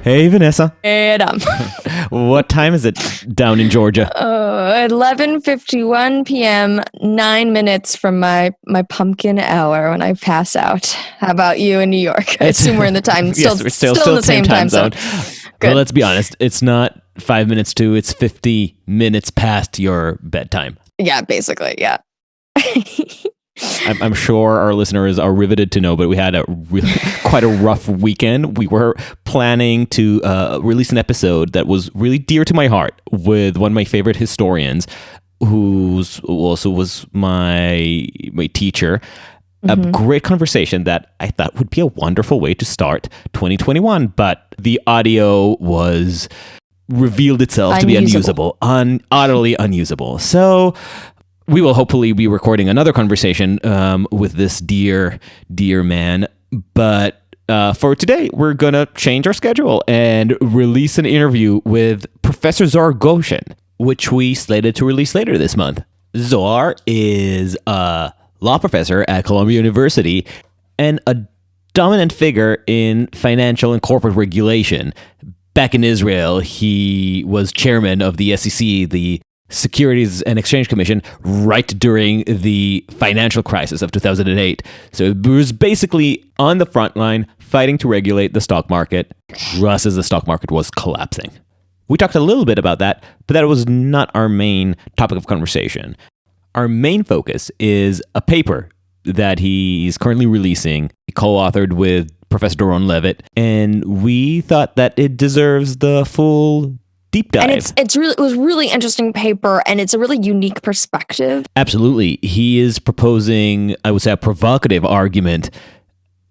Hey, Vanessa. Hey, Adam. What time is it down in Georgia? 11:51 p.m., 9 minutes from my pumpkin hour when I pass out. How about you in New York? I assume we're in the time, still in the same time zone. Good. Well, let's be honest. It's not 5 minutes to, it's 50 minutes past your bedtime. Yeah, basically, yeah. I'm sure our listeners are riveted to know, but we had quite a rough weekend. We were planning to release an episode that was really dear to my heart with one of my favorite historians, who also was my teacher. A great conversation that I thought would be a wonderful way to start 2021, but the audio revealed itself to be unusable, utterly unusable. So we will hopefully be recording another conversation with this dear man. But for today, we're going to change our schedule and release an interview with Professor Zohar Goshen, which we slated to release later this month. Zohar is a law professor at Columbia University and a dominant figure in financial and corporate regulation. Back in Israel, he was chairman of the SEC, the Securities and Exchange Commission, right during the financial crisis of 2008. So it was basically on the front line fighting to regulate the stock market just as the stock market was collapsing. We talked a little bit about that, but that was not our main topic of conversation. Our main focus is a paper that he's currently releasing, co-authored with Professor Doron Levit, and we thought that it deserves the full deep dive. And it was really interesting paper, and it's a really unique perspective. Absolutely. He is proposing, I would say, a provocative argument,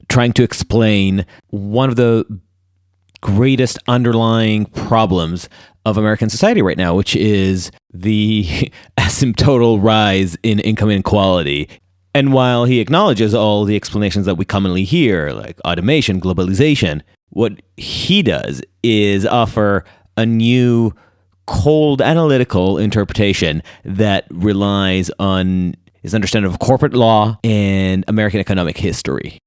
trying to explain one of the greatest underlying problems of American society right now, which is the asymptotal rise in income inequality. And while he acknowledges all the explanations that we commonly hear, like automation, globalization, what he does is offer a new cold analytical interpretation that relies on his understanding of corporate law and American economic history.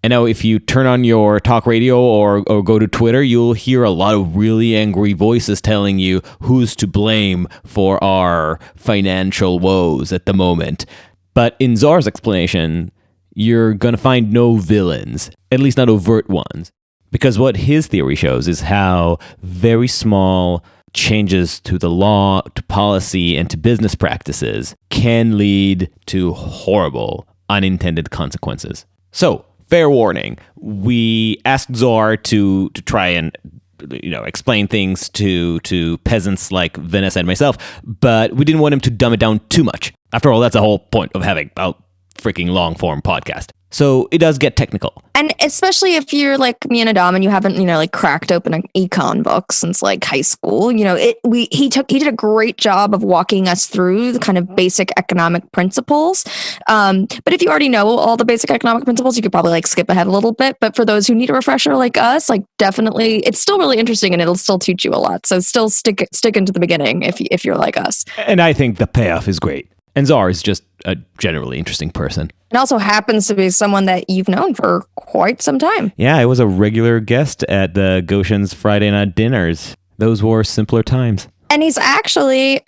And now if you turn on your talk radio or go to Twitter, you'll hear a lot of really angry voices telling you who's to blame for our financial woes at the moment. But in Zohar's explanation, you're going to find no villains, at least not overt ones. Because what his theory shows is how very small changes to the law, to policy, and to business practices can lead to horrible unintended consequences. So, fair warning, we asked Zohar to try and explain things to peasants like Vanessa and myself, but we didn't want him to dumb it down too much. After all, that's the whole point of having a freaking long-form podcast. So it does get technical. And especially if you're like me and Adam and you haven't, cracked open an econ book since like high school, he did a great job of walking us through the kind of basic economic principles. But if you already know all the basic economic principles, you could probably like skip ahead a little bit. But for those who need a refresher like us, like definitely, it's still really interesting and it'll still teach you a lot. So still stick into the beginning if you're like us. And I think the payoff is great. And Zohar is just a generally interesting person. It also happens to be someone that you've known for quite some time. Yeah, I was a regular guest at the Goshen's Friday night dinners. Those were simpler times. And he's actually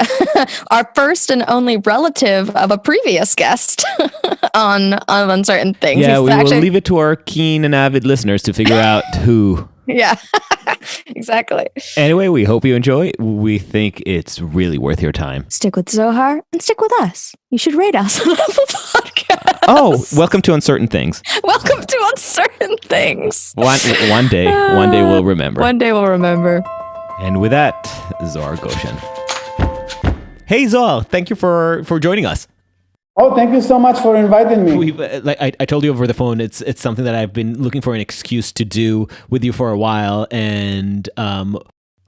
our first and only relative of a previous guest on Uncertain Things. Yeah, will leave it to our keen and avid listeners to figure out who. Yeah, exactly. Anyway, we hope you enjoy. We think it's really worth your time. Stick with Zohar and stick with us. You should rate us on Apple Podcasts. Oh, welcome to Uncertain Things. Welcome to Uncertain Things. One day we'll remember. One day we'll remember. And with that, Zohar Goshen. Hey, Zohar, thank you for joining us. Oh, thank you so much for inviting me. I told you over the phone, it's something that I've been looking for an excuse to do with you for a while, and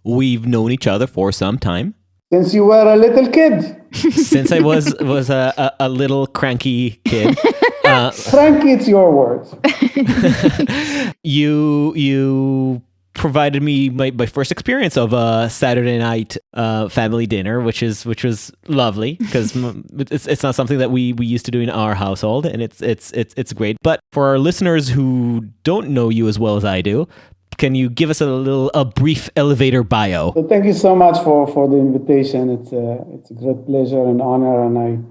we've known each other for some time. Since you were a little kid. Since I was a little cranky kid. Frankie, it's your words. You provided me my first experience of a Saturday night family dinner, which was lovely because it's not something that we used to do in our household, and it's great. But for our listeners who don't know you as well as I do, can you give us a brief elevator bio? So thank you so much for the invitation. It's a great pleasure and honor, and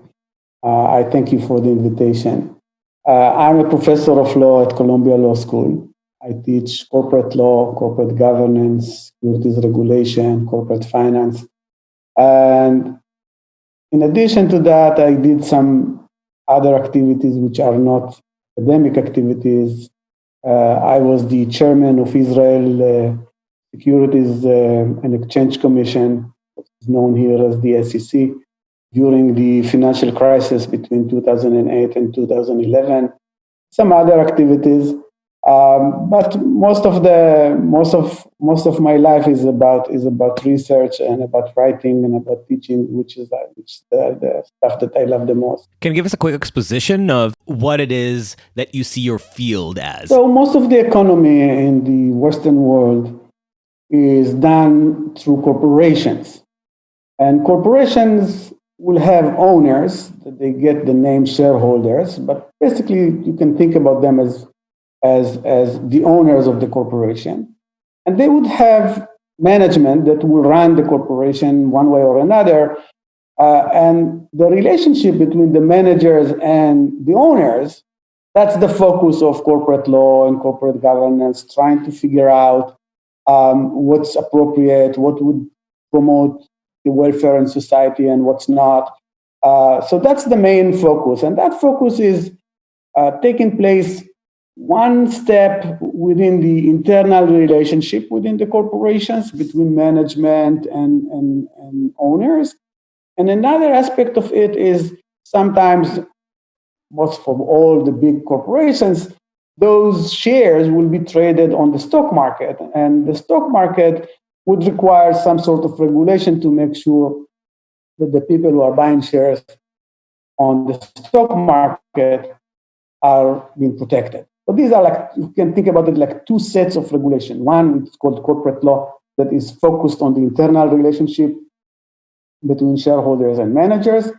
I thank you for the invitation. I'm a professor of law at Columbia Law School. I teach corporate law, corporate governance, securities regulation, corporate finance. And in addition to that, I did some other activities which are not academic activities. I was the chairman of Israel Securities and Exchange Commission, known here as the SEC, during the financial crisis between 2008 and 2011. Some other activities, but most of my life is about research and about writing and about teaching, which is the stuff that I love the most. Can you give us a quick exposition of what it is that you see your field as? So most of the economy in the Western world is done through corporations, and corporations will have owners that they get the name shareholders, but basically you can think about them as the owners of the corporation. And they would have management that will run the corporation one way or another. And the relationship between the managers and the owners, that's the focus of corporate law and corporate governance, trying to figure out what's appropriate, what would promote the welfare in society and what's not. So that's the main focus. And that focus is taking place one step within the internal relationship within the corporations between management and owners. And another aspect of it is sometimes, most for all the big corporations, those shares will be traded on the stock market. And the stock market would require some sort of regulation to make sure that the people who are buying shares on the stock market are being protected. So these are you can think about it like two sets of regulation. One is called corporate law that is focused on the internal relationship between shareholders and managers.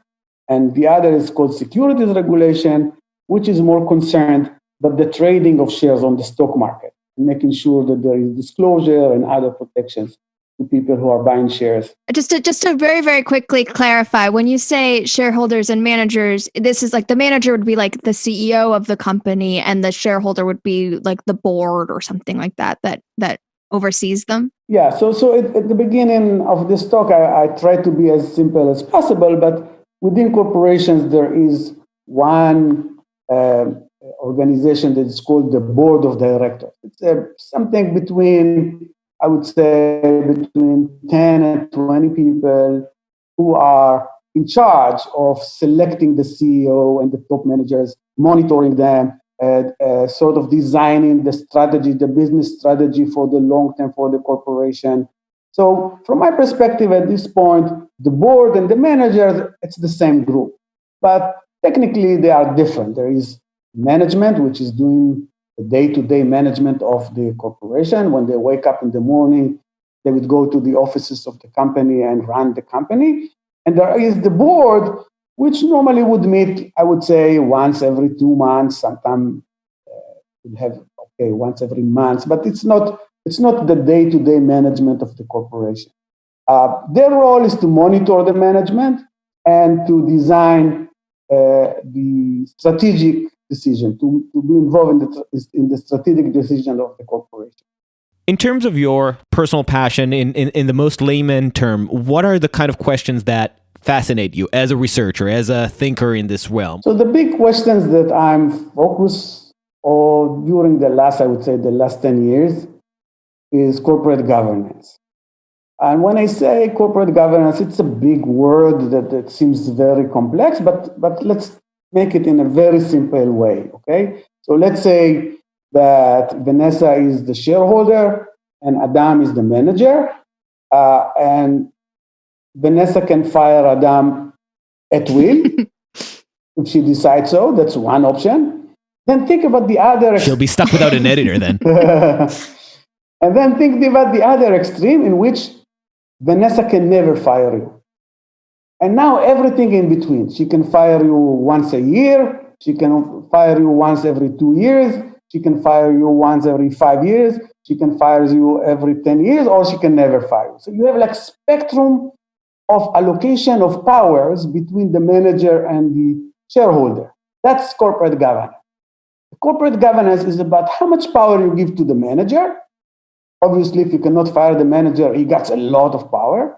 And the other is called securities regulation, which is more concerned about the trading of shares on the stock market, and making sure that there is disclosure and other protections to people who are buying shares. Just to very, very quickly clarify, when you say shareholders and managers, this is like the manager would be like the CEO of the company, and the shareholder would be like the board or something like that oversees them? Yeah, so at the beginning of this talk, I tried to be as simple as possible, but within corporations, there is one organization that is called the board of directors. It's something between, I would say, between 10 and 20 people who are in charge of selecting the CEO and the top managers, monitoring them, sort of designing the strategy, the business strategy for the long term for the corporation. So from my perspective at this point, the board and the managers, it's the same group. But technically, they are different. There is management, which is doing the day-to-day management of the corporation. When they wake up in the morning, they would go to the offices of the company and run the company. And there is the board, which normally would meet, I would say, once every 2 months. Sometimes would have once every month, but it's not the day-to-day management of the corporation. Their role is to monitor the management and to design the strategic decision, to be involved in the strategic decision of the corporation. In terms of your personal passion, in the most layman term, what are the kind of questions that fascinate you as a researcher, as a thinker in this realm? So the big questions that I'm focused on during the last 10 years is corporate governance. And when I say corporate governance, it's a big word that seems very complex, but let's make it in a very simple way, okay? So let's say that Vanessa is the shareholder and Adam is the manager, and Vanessa can fire Adam at will, If she decides so, that's one option. Then think about the other. She'll be stuck without an editor then. And then think about the other extreme in which Vanessa can never fire you. And now everything in between. She can fire you once a year. She can fire you once every 2 years. She can fire you once every 5 years. She can fire you every 10 years, or she can never fire you. So you have like spectrum of allocation of powers between the manager and the shareholder. That's corporate governance. Corporate governance is about how much power you give to the manager. Obviously, if you cannot fire the manager, he gets a lot of power.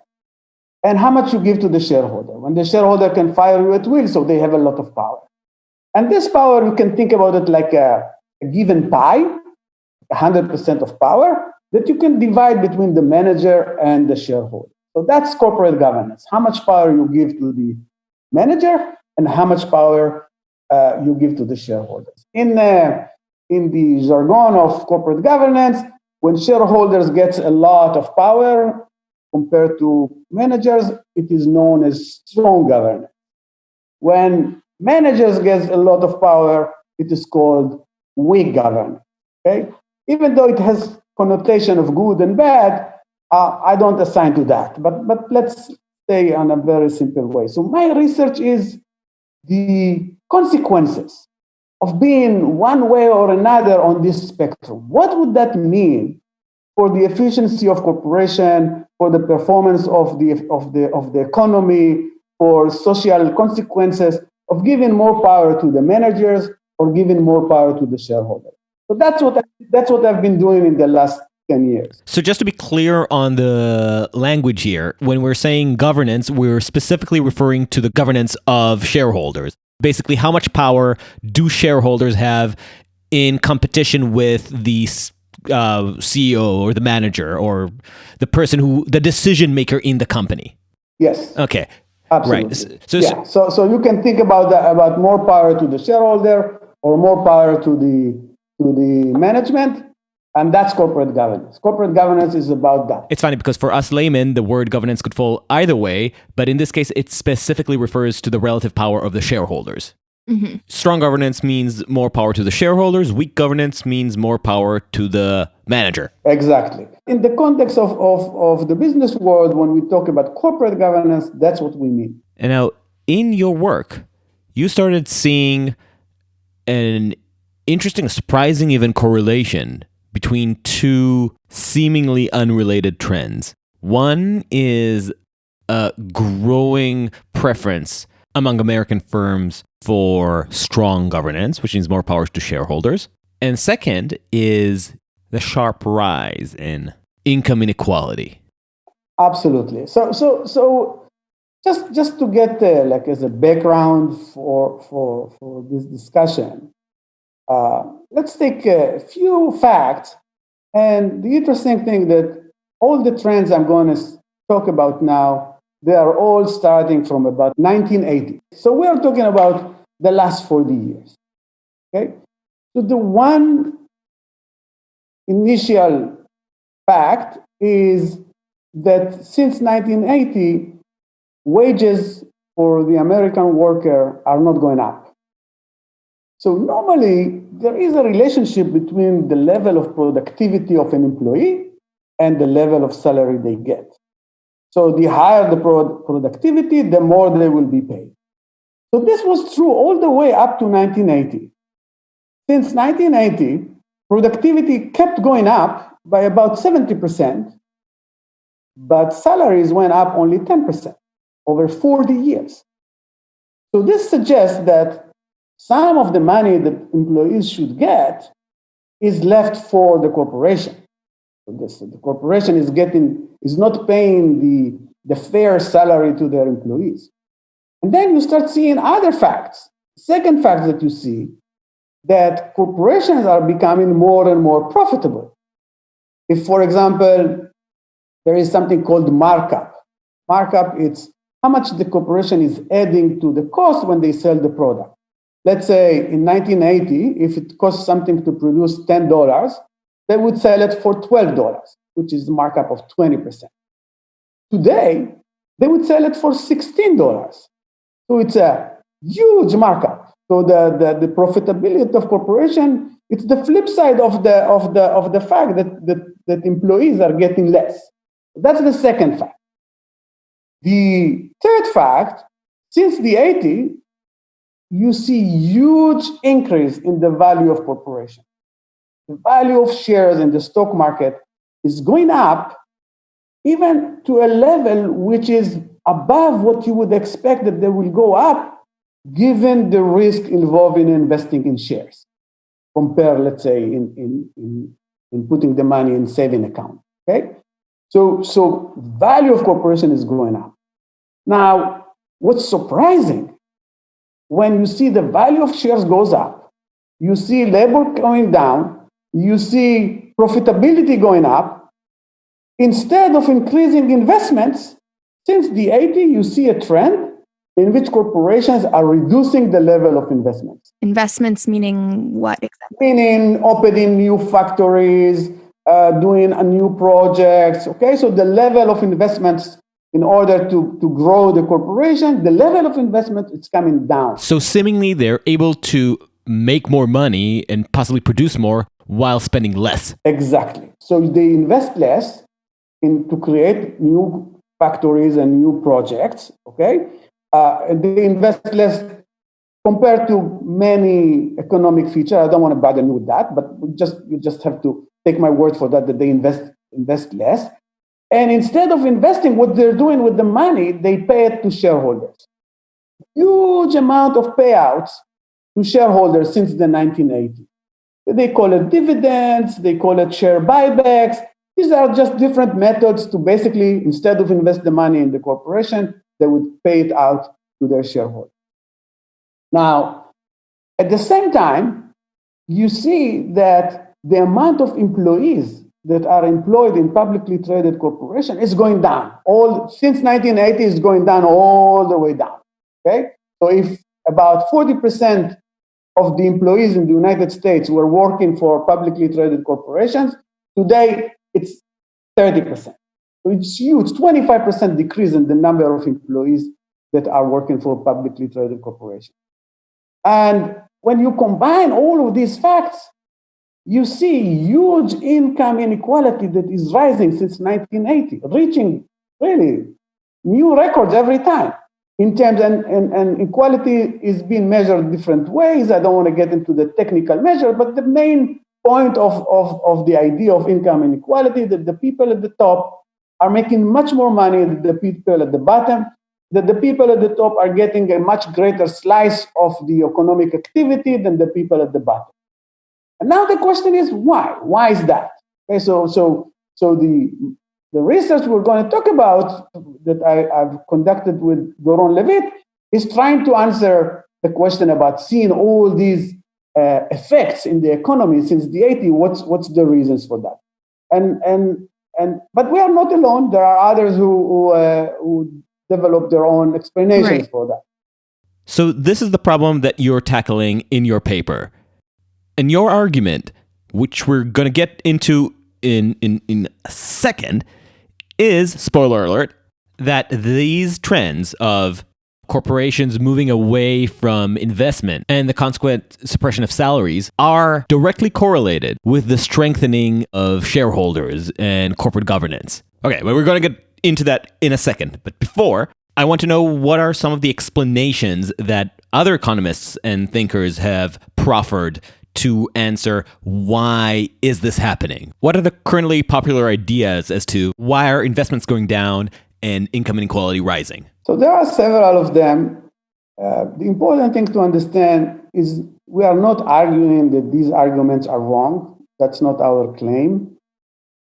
And how much you give to the shareholder. When the shareholder can fire you at will, so they have a lot of power. And this power, you can think about it like a given pie, 100% of power, that you can divide between the manager and the shareholder. So that's corporate governance. How much power you give to the manager and how much power you give to the shareholders. In the jargon of corporate governance, when shareholders get a lot of power compared to managers, it is known as strong governance. When managers get a lot of power, it is called weak governance. Okay? Even though it has connotation of good and bad, I don't assign to that. But let's stay on a very simple way. So my research is the consequences of being one way or another on this spectrum. What would that mean for the efficiency of corporation, for the performance of the economy, for social consequences of giving more power to the managers or giving more power to the shareholders? So that's what I've been doing in the last 10 years. So just to be clear on the language here, when we're saying governance, we're specifically referring to the governance of shareholders. Basically, how much power do shareholders have in competition with the CEO or the manager or the person the decision maker in the company? Yes. Okay. Absolutely. Right. So you can think about more power to the shareholder or more power to the management, and that's corporate governance. Corporate governance is about that. It's funny because for us laymen, the word governance could fall either way, but in this case, it specifically refers to the relative power of the shareholders. Mm-hmm. Strong governance means more power to the shareholders. Weak governance means more power to the manager. Exactly. In the context of the business world, when we talk about corporate governance, that's what we mean. And now, in your work, you started seeing an interesting, surprising even correlation between two seemingly unrelated trends. One is a growing preference among American firms for strong governance, which means more power to shareholders. And second is the sharp rise in income inequality. Absolutely. So just to get like as a background for this discussion, let's take a few facts. And the interesting thing that all the trends I'm going to talk about now, they are all starting from about 1980. So we are talking about the last 40 years. Okay. So the one initial fact is that since 1980, wages for the American worker are not going up. So normally, there is a relationship between the level of productivity of an employee and the level of salary they get. So the higher the productivity, the more they will be paid. So this was true all the way up to 1980. Since 1980, productivity kept going up by about 70%, but salaries went up only 10% over 40 years. So this suggests that some of the money that employees should get is left for the corporation. So the corporation is not paying the fair salary to their employees. And then you start seeing other facts. Second fact that you see, that corporations are becoming more and more profitable. If, for example, there is something called markup. Markup, it's how much the corporation is adding to the cost when they sell the product. Let's say in 1980, if it costs something to produce $10, they would sell it for $12, which is the markup of 20%. Today, they would sell it for $16. So it's a huge markup. So the profitability of corporation, it's the flip side of the fact that employees are getting less. That's the second fact. The third fact, since the 80s, you see huge increase in the value of corporation. The value of shares in the stock market is going up even to a level which is above what you would expect that they will go up given the risk involved in investing in shares, compare, let's say, in putting the money in saving account. Okay, so value of corporation is going up. Now, what's surprising, when you see the value of shares goes up, you see labor going down, you see profitability going up, instead of increasing investments, since the 80s, you see a trend in which corporations are reducing the level of investments. Investments meaning what exactly? Meaning opening new factories, doing new projects. Okay, so the level of investments in order to grow the corporation, the level of investment is coming down. So seemingly they're able to make more money and possibly produce more while spending less. Exactly. So they invest less to create new factories and new projects. Okay, and they invest less compared to many economic features. I don't want to bother you with that, but you just have to take my word for that they invest less. And instead of investing, what they're doing with the money, they pay it to shareholders. Huge amount of payouts to shareholders since the 1980s. They call it dividends, they call it share buybacks. These are just different methods to basically, instead of invest the money in the corporation, they would pay it out to their shareholders. Now, at the same time, you see that the amount of employees that are employed in publicly traded corporations is going down. Since 1980 is going down all the way down. Okay, so if about 40% of the employees in the United States were working for publicly traded corporations, today it's 30%. So it's huge, 25% decrease in the number of employees that are working for publicly traded corporations. And when you combine all of these facts, you see huge income inequality that is rising since 1980, reaching really new records every time. In terms, and equality is being measured different ways. I don't want to get into the technical measure, but the main point of the idea of income inequality, that the people at the top are making much more money than the people at the bottom, that the people at the top are getting a much greater slice of the economic activity than the people at the bottom. And now the question is why? Why is that? Okay, so the research we're going to talk about that I've conducted with Doron Levit is trying to answer the question about seeing all these effects in the economy since the 80s. What's the reasons for that? But we are not alone. There are others who develop their own explanations for that. So this is the problem that you're tackling in your paper. And your argument, which we're going to get into in a second, is, spoiler alert, that these trends of corporations moving away from investment and the consequent suppression of salaries are directly correlated with the strengthening of shareholders and corporate governance. Okay, well, we're going to get into that in a second. But before, I want to know what are some of the explanations that other economists and thinkers have proffered to answer why is this happening? What are the currently popular ideas as to why are investments going down and income inequality rising? So there are several of them. The important thing to understand is we are not arguing that these arguments are wrong. That's not our claim.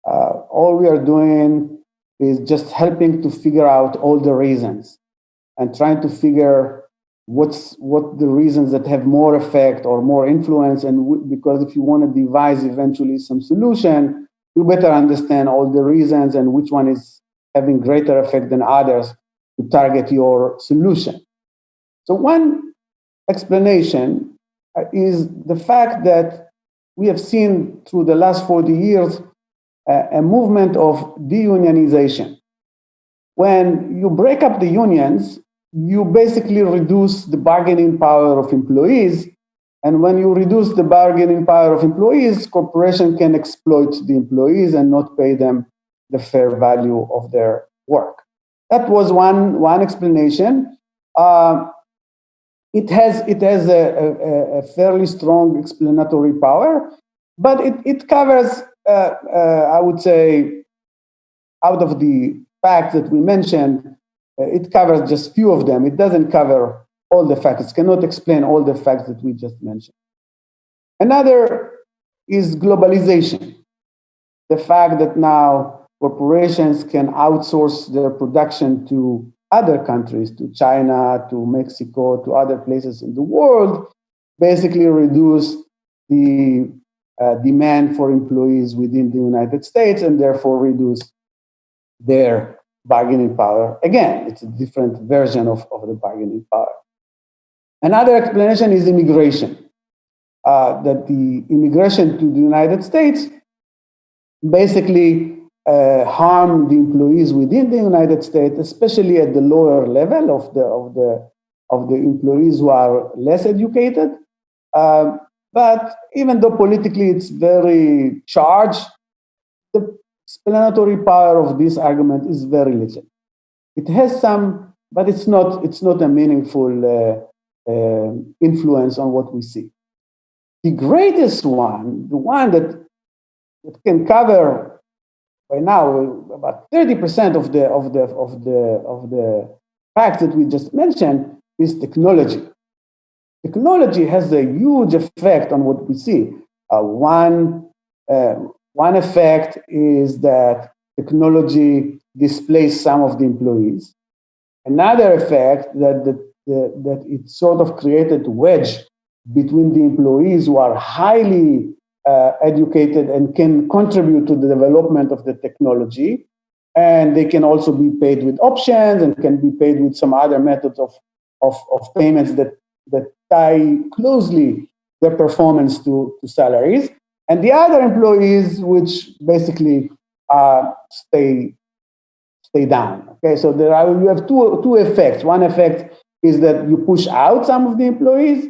All we are doing is just helping to figure out all the reasons and trying to figure what the reasons that have more effect or more influence. And because if you want to devise eventually some solution, you better understand all the reasons and which one is having greater effect than others to target your solution. So one explanation is the fact that we have seen through the last 40 years a movement of deunionization. When you break up the unions, you basically reduce the bargaining power of employees. And when you reduce the bargaining power of employees, corporation can exploit the employees and not pay them the fair value of their work. That was one explanation. It has a fairly strong explanatory power, but it covers, I would say, out of the facts that we mentioned, it covers just few of them. It doesn't cover all the facts. It cannot explain all the facts that we just mentioned. Another is globalization. The fact that now corporations can outsource their production to other countries, to China, to Mexico, to other places in the world, basically reduce the demand for employees within the United States and therefore reduce their bargaining power. Again, it's a different version of the bargaining power. Another explanation is immigration. That the immigration to the United States basically harm the employees within the United States, especially at the lower level of the employees who are less educated. But even though politically it's very charged, the explanatory power of this argument is very little. It has some, but it's not a meaningful influence on what we see. The greatest one, the one that can cover by now about 30% of the facts that we just mentioned, is technology. Technology has a huge effect on what we see. One effect is that technology displaces some of the employees. Another effect that it sort of created a wedge between the employees who are highly educated and can contribute to the development of the technology, and they can also be paid with options and can be paid with some other methods of payments that tie closely their performance to salaries, and the other employees which basically stay down. Okay, so you have two effects. One effect is that you push out some of the employees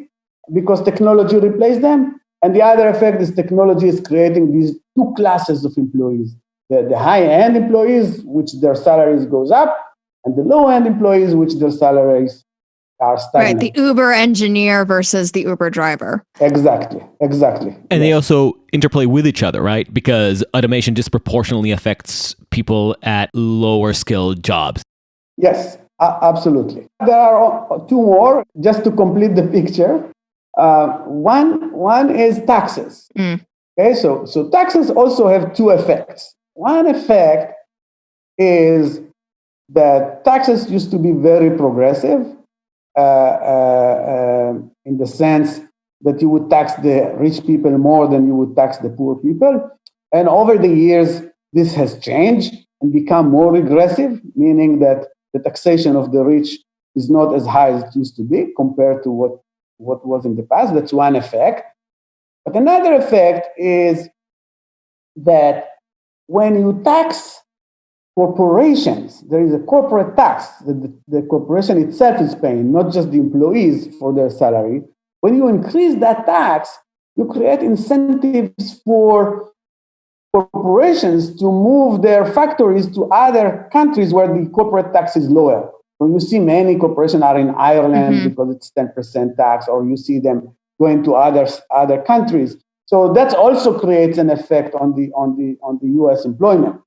because technology replaced them. And the other effect is technology is creating these two classes of employees. The high-end employees, which their salaries goes up, and the low-end employees, which their salaries are stagnant. Right, the Uber engineer versus the Uber driver. Exactly. And they also interplay with each other, right? Because automation disproportionately affects people at lower skilled jobs. Yes, absolutely. There are two more, just to complete the picture. One is taxes. Okay, so taxes also have two effects. One effect is that taxes used to be very progressive in the sense that you would tax the rich people more than you would tax the poor people. And over the years, this has changed and become more regressive, meaning that the taxation of the rich is not as high as it used to be compared to what was in the past. That's one effect. But another effect is that when you tax corporations, there is a corporate tax that the corporation itself is paying, not just the employees for their salary. When you increase that tax, you create incentives for corporations to move their factories to other countries where the corporate tax is lower. So you see many corporations are in Ireland because it's 10% tax, or you see them going to other countries. So that also creates an effect on the U.S. employment.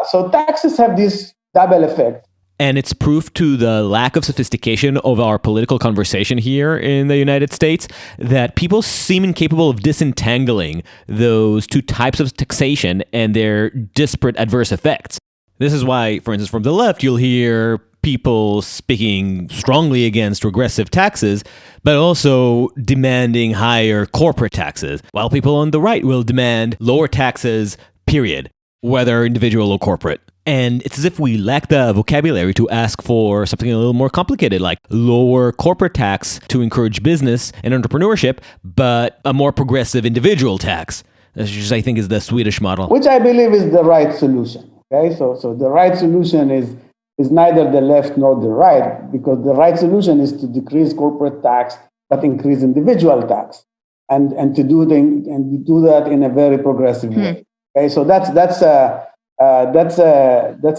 So taxes have this double effect. And it's proof to the lack of sophistication of our political conversation here in the United States that people seem incapable of disentangling those two types of taxation and their disparate adverse effects. This is why, for instance, from the left, you'll hear people speaking strongly against regressive taxes, but also demanding higher corporate taxes, while people on the right will demand lower taxes, period, whether individual or corporate. And it's as if we lack the vocabulary to ask for something a little more complicated, like lower corporate tax to encourage business and entrepreneurship, but a more progressive individual tax, which I think is the Swedish model. Which I believe is the right solution. Okay, so the right solution is is neither the left nor the right, because the right solution is to decrease corporate tax but increase individual tax, and to do that in a very progressive way. Okay, so that's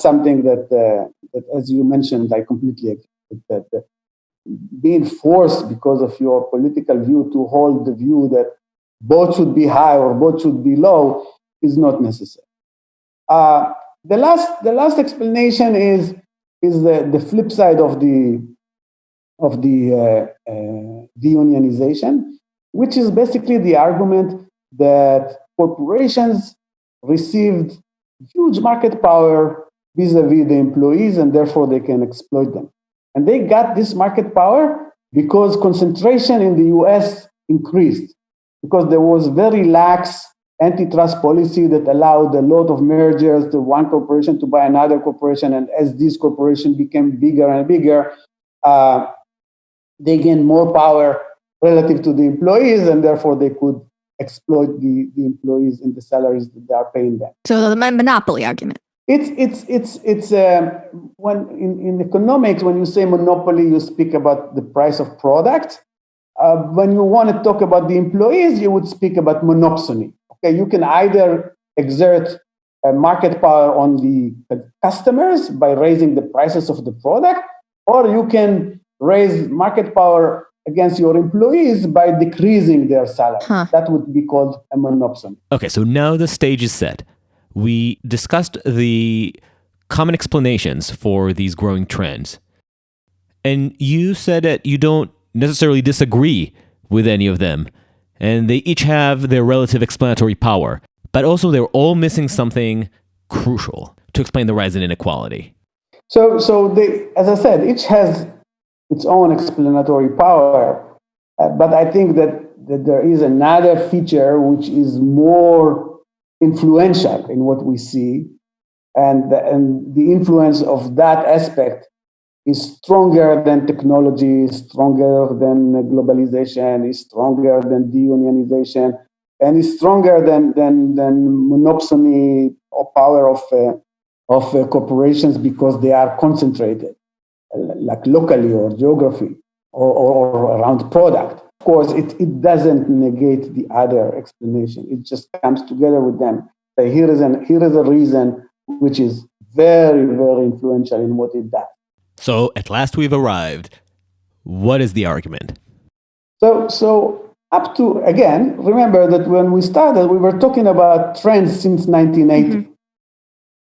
something that as you mentioned, I completely agree with that. Being forced because of your political view to hold the view that both should be high or both should be low is not necessary. The last explanation is the flip side of the deunionization, which is basically the argument that corporations received huge market power vis-a-vis the employees, and therefore they can exploit them. And they got this market power because concentration in the US increased, because there was very lax antitrust policy that allowed a lot of mergers to one corporation to buy another corporation. And as this corporation became bigger and bigger, they gained more power relative to the employees, and therefore they could exploit the employees in the salaries that they are paying them. So the monopoly argument. It's when in economics, when you say monopoly, you speak about the price of product. When you want to talk about the employees, you would speak about monopsony. Okay, you can either exert market power on the customers by raising the prices of the product, or you can raise market power against your employees by decreasing their salary. That would be called a monopsony. Okay, so now the stage is set. We discussed the common explanations for these growing trends. And you said that you don't necessarily disagree with any of them, and they each have their relative explanatory power, but also they're all missing something crucial to explain the rise in inequality. So they, as I said, each has its own explanatory power, but I think that there is another feature which is more influential in what we see, and the influence of that aspect is stronger than technology, is stronger than globalization, is stronger than deunionization, and is stronger than monopsony or power of corporations, because they are concentrated, like locally or geography or around product. Of course, it doesn't negate the other explanation. It just comes together with them. So here is a reason which is very, very influential in what it does. So at last we've arrived. What is the argument? So up to, again, remember that when we started, we were talking about trends since 1980. Mm-hmm.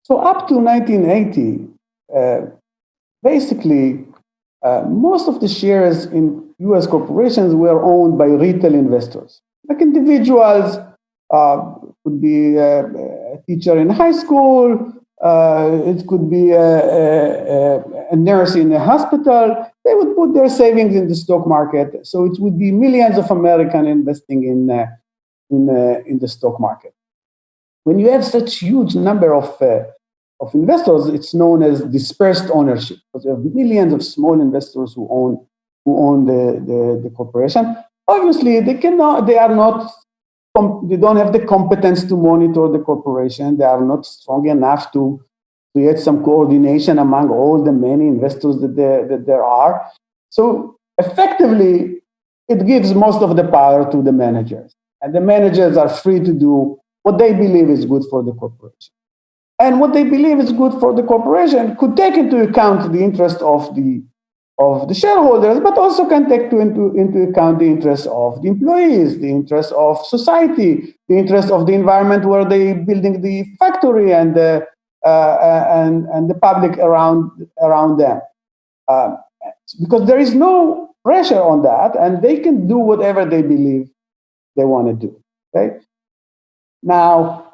So up to 1980, basically, most of the shares in US corporations were owned by retail investors, like individuals, could be a teacher in high school, it could be a nurse in a hospital. They would put their savings in the stock market. So it would be millions of Americans investing in the stock market. When you have such huge number of investors, it's known as dispersed ownership, because you have millions of small investors who own the corporation. Obviously, they don't have the competence to monitor the corporation. They are not strong enough to create some coordination among all the many investors that there are. So effectively, it gives most of the power to the managers. And the managers are free to do what they believe is good for the corporation. And what they believe is good for the corporation could take into account the interest of the shareholders, but also can take into account the interests of the employees, the interests of society, the interest of the environment where they're building the factory, and the public around them. Because there is no pressure on that, and they can do whatever they believe they want to do. Okay? Now,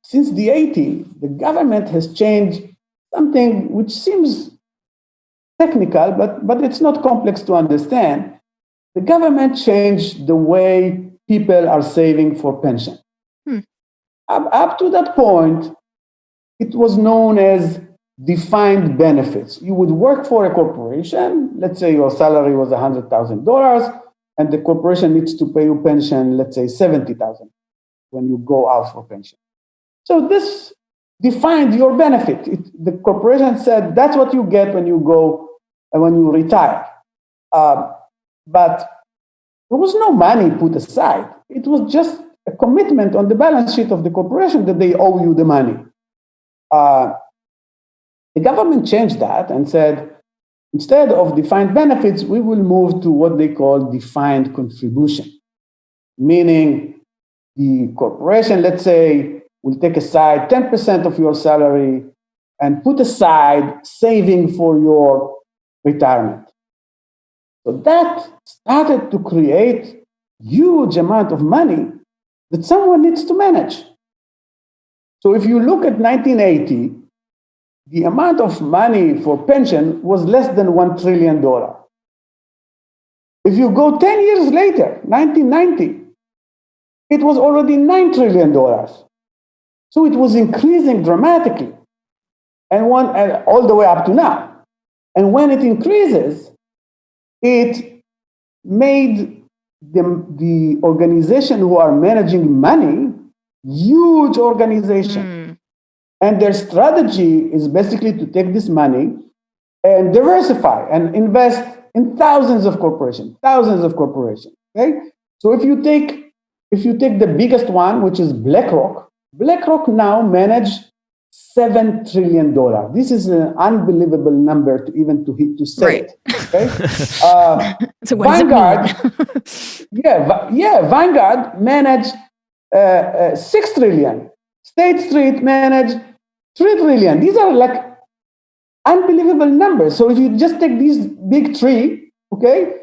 since the 80s, the government has changed something which seems technical, but it's not complex to understand. The government changed the way people are saving for pension. Up to that point, it was known as defined benefits. You would work for a corporation. Let's say your salary was $100,000, and the corporation needs to pay you pension, let's say $70,000 when you go out for pension. So this defined your benefit. The corporation said that's what you get when you go and when you retire. But there was no money put aside. It was just a commitment on the balance sheet of the corporation that they owe you the money. The government changed that and said, instead of defined benefits, we will move to what they call defined contribution, meaning the corporation, let's say, will take aside 10% of your salary and put aside saving for your retirement. So that started to create huge amount of money that someone needs to manage. So if you look at 1980, the amount of money for pension was less than $1 trillion. If you go 10 years later, 1990, it was already $9 trillion. So it was increasing dramatically, and all the way up to now. And when it increases, it made the organization who are managing money huge organization. And their strategy is basically to take this money and diversify and invest in thousands of corporations. Okay? So if you take the biggest one, which is BlackRock now manage $7 trillion. This is an unbelievable number to say. Right. Okay? So what Vanguard, does it mean? Vanguard managed $6 trillion. State Street managed $3 trillion. These are like unbelievable numbers. So if you just take these big three, okay,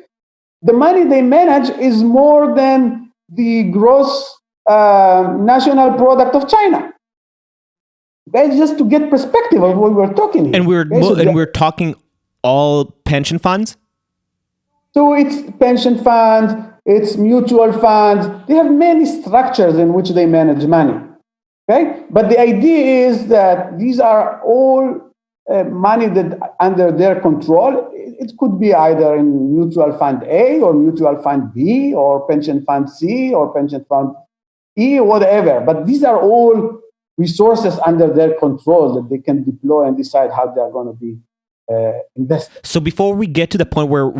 the money they manage is more than the gross national product of China. Okay, just to get perspective of what we're talking here. And we're talking all pension funds? So it's pension funds, it's mutual funds. They have many structures in which they manage money. Okay? But the idea is that these are all money that under their control. It could be either in mutual fund A or mutual fund B or pension fund C or pension fund E or whatever. But these are all resources under their control that they can deploy and decide how they're going to be invested. So before we get to the point where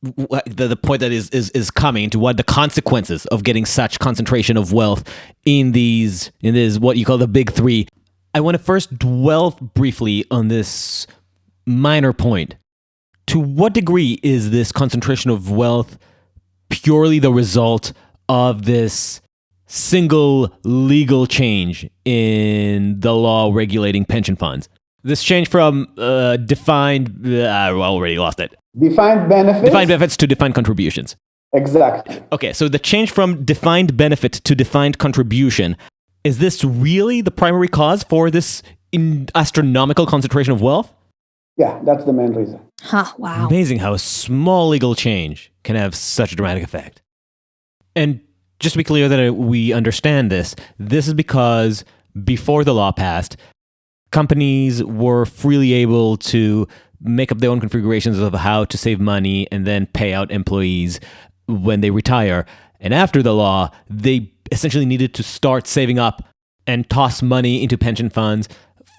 the point that is coming to what the consequences of getting such concentration of wealth in this what you call the big three, I want to first dwell briefly on this minor point. To what degree is this concentration of wealth purely the result of this single legal change in the law regulating pension funds? This change from defined, I already lost it. Defined benefits To defined contributions. Exactly. Okay, so the change from defined benefit to defined contribution, is this really the primary cause for this astronomical concentration of wealth? Yeah, that's the main reason. Huh, wow. Amazing how a small legal change can have such a dramatic effect. And just to be clear that we understand this is because before the law passed, companies were freely able to make up their own configurations of how to save money and then pay out employees when they retire. And after the law, they essentially needed to start saving up and toss money into pension funds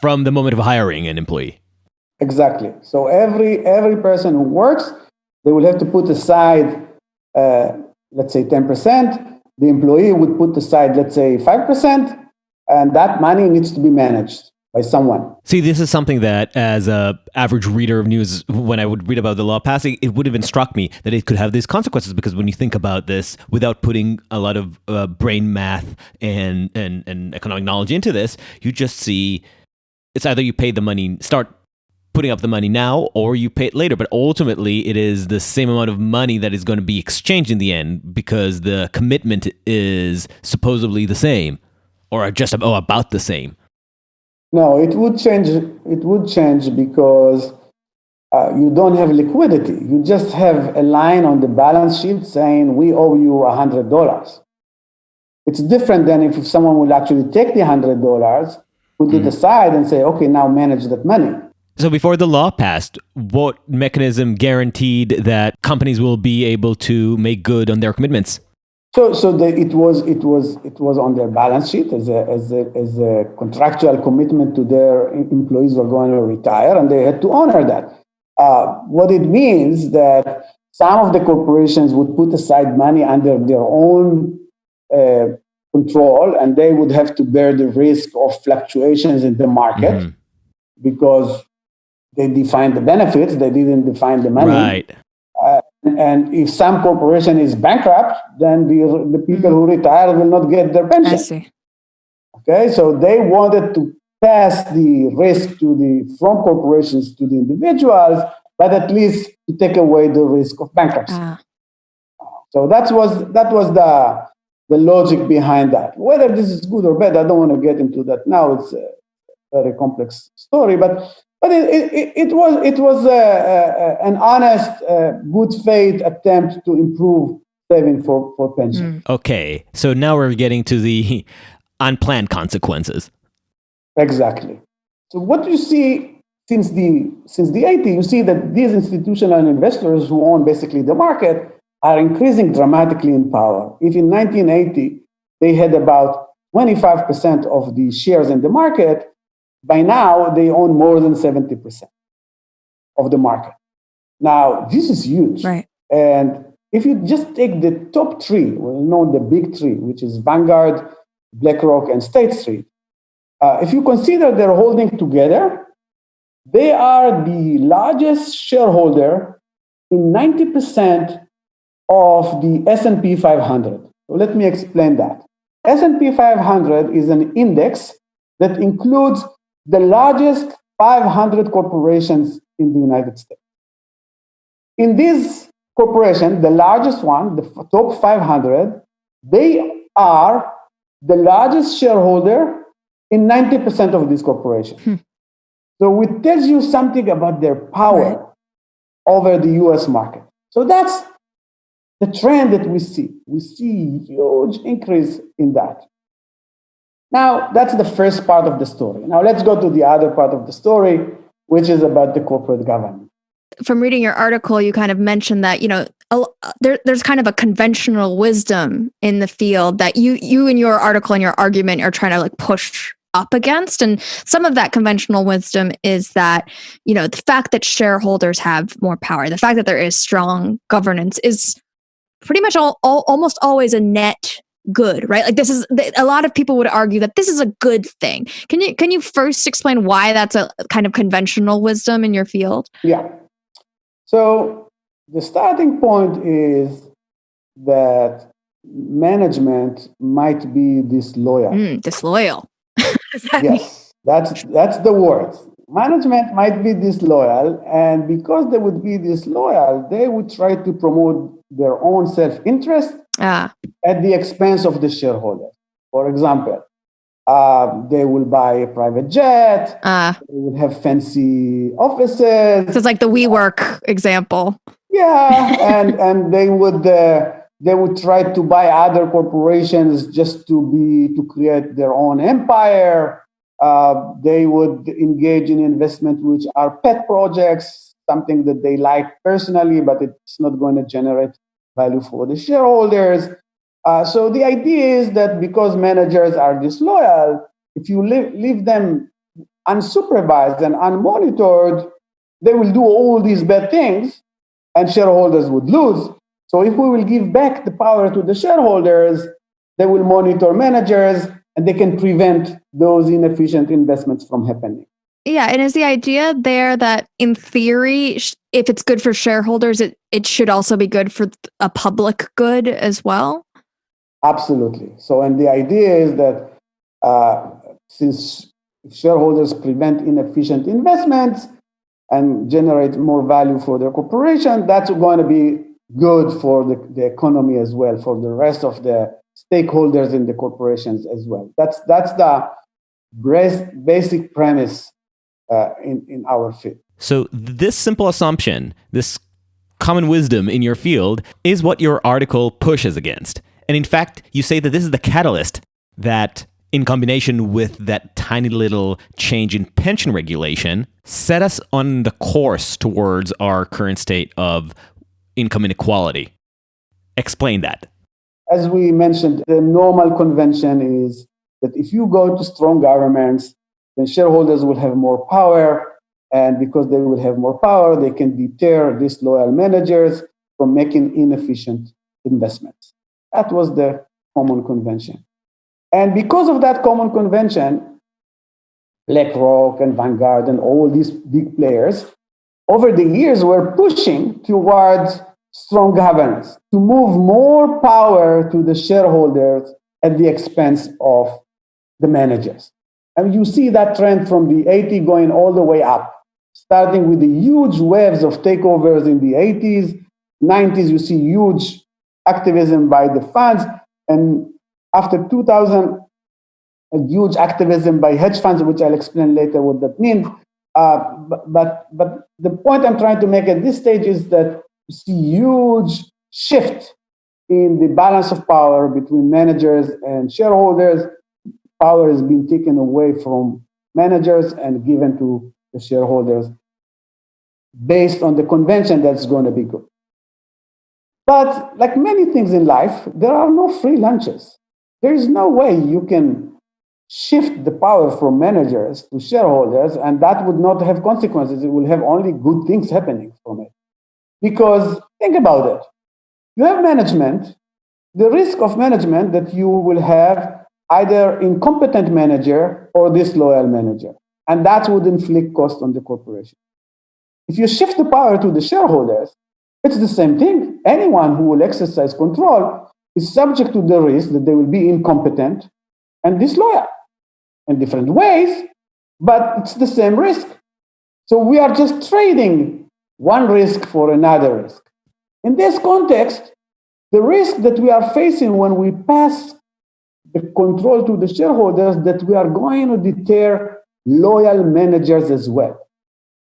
from the moment of hiring an employee. Exactly. So every person who works, they will have to put aside, let's say 10%. The employee would put aside, let's say 5%, and that money needs to be managed by someone. See, this is something that, as an average reader of news, when I would read about the law passing, it would have struck me that it could have these consequences, because when you think about this, without putting a lot of brain math and economic knowledge into this, you just see it's either you pay the money, start putting up the money now, or you pay it later. But ultimately, it is the same amount of money that is going to be exchanged in the end, because the commitment is supposedly the same, or just about the same. No, it would change. It would change because you don't have liquidity. You just have a line on the balance sheet saying we owe you $100. It's different than if someone will actually take the $100, put it aside, and say, okay, now manage that money. So before the law passed, what mechanism guaranteed that companies will be able to make good on their commitments? It was on their balance sheet as a contractual commitment to their employees who are going to retire, and they had to honor that. What it means that some of the corporations would put aside money under their own control, and they would have to bear the risk of fluctuations in the market because they defined the benefits, they didn't define the money. Right. And if some corporation is bankrupt, then the people who retire will not get their pension. I see. Okay, so they wanted to pass the risk from corporations to the individuals, but at least to take away the risk of bankruptcy. So that was the logic behind that. Whether this is good or bad, I don't want to get into that now. It's a very complex story, but it was an honest, good faith attempt to improve saving for pension. Okay, so now we're getting to the unplanned consequences. Exactly. So what you see since the 80s, you see that these institutional investors who own basically the market are increasing dramatically in power. If in 1980 they had about 25% of the shares in the market, by now they own more than 70% of the market. Now, this is huge. Right. And if you just take the top three, the big three, which is Vanguard, BlackRock, and State Street, if you consider their holding together, they are the largest shareholder in 90% of the S&P 500. So let me explain that. S&P 500 is an index that includes the largest 500 corporations in the United States. In this corporation, the largest one, the top 500, they are the largest shareholder in 90% of this corporation. So it tells you something about their power over the US market. So that's the trend that we see. We see huge increase in that. Now, that's the first part of the story. Now, let's go to the other part of the story, which is about the corporate governance. From reading your article, you kind of mentioned that, there's kind of a conventional wisdom in the field that you in your article and your argument are trying to push up against. And some of that conventional wisdom is that, the fact that shareholders have more power, the fact that there is strong governance is pretty much almost always a net good, right? This is a lot of people would argue that this is a good thing. Can you first explain why that's a kind of conventional wisdom in your field? Yeah. So the starting point is that management might be disloyal. Disloyal. Yes, that's the word. Management might be disloyal, and because they would be disloyal, they would try to promote their own self-interest at the expense of the shareholder. For example, they will buy a private jet, they will have fancy offices. So it's like the WeWork example. Yeah, and they would try to buy other corporations just to create their own empire. They would engage in investment which are pet projects, something that they like personally, but it's not going to generate value for the shareholders. So the idea is that because managers are disloyal, if you leave them unsupervised and unmonitored, they will do all these bad things and shareholders would lose. So if we will give back the power to the shareholders, they will monitor managers and they can prevent those inefficient investments from happening. Yeah, and is the idea there that in theory, if it's good for shareholders, it should also be good for a public good as well? Absolutely. So, and the idea is that since shareholders prevent inefficient investments and generate more value for their corporation, that's going to be good for the economy as well, for the rest of the stakeholders in the corporations as well. That's the basic premise in our field. So this simple assumption, this common wisdom in your field, is what your article pushes against. And in fact, you say that this is the catalyst that, in combination with that tiny little change in pension regulation, set us on the course towards our current state of income inequality. Explain that. as we mentioned, the normal convention is that if you go to strong governments, then shareholders will have more power. And because they will have more power, they can deter disloyal managers from making inefficient investments. That was the common convention. And because of that common convention, BlackRock and Vanguard and all these big players over the years were pushing towards strong governance to move more power to the shareholders at the expense of the managers. And you see that trend from the 80s going all the way up, starting with the huge waves of takeovers in the 80s, 90s, you see huge activism by the funds, and after 2000, a huge activism by hedge funds, which I'll explain later what that means. But the point I'm trying to make at this stage is that you see huge shift in the balance of power between managers and shareholders. Power is being taken away from managers and given to the shareholders based on the convention that's going to be good. But like many things in life, there are no free lunches. There is no way you can shift the power from managers to shareholders, and that would not have consequences. It will have only good things happening from it. Because think about it. You have management, the risk of management that you will have either incompetent manager or disloyal manager, and that would inflict cost on the corporation. If you shift the power to the shareholders, it's the same thing. Anyone who will exercise control is subject to the risk that they will be incompetent and disloyal in different ways, but it's the same risk. So we are just trading one risk for another risk. In this context, the risk that we are facing when we pass the control to the shareholders, that we are going to deter loyal managers as well.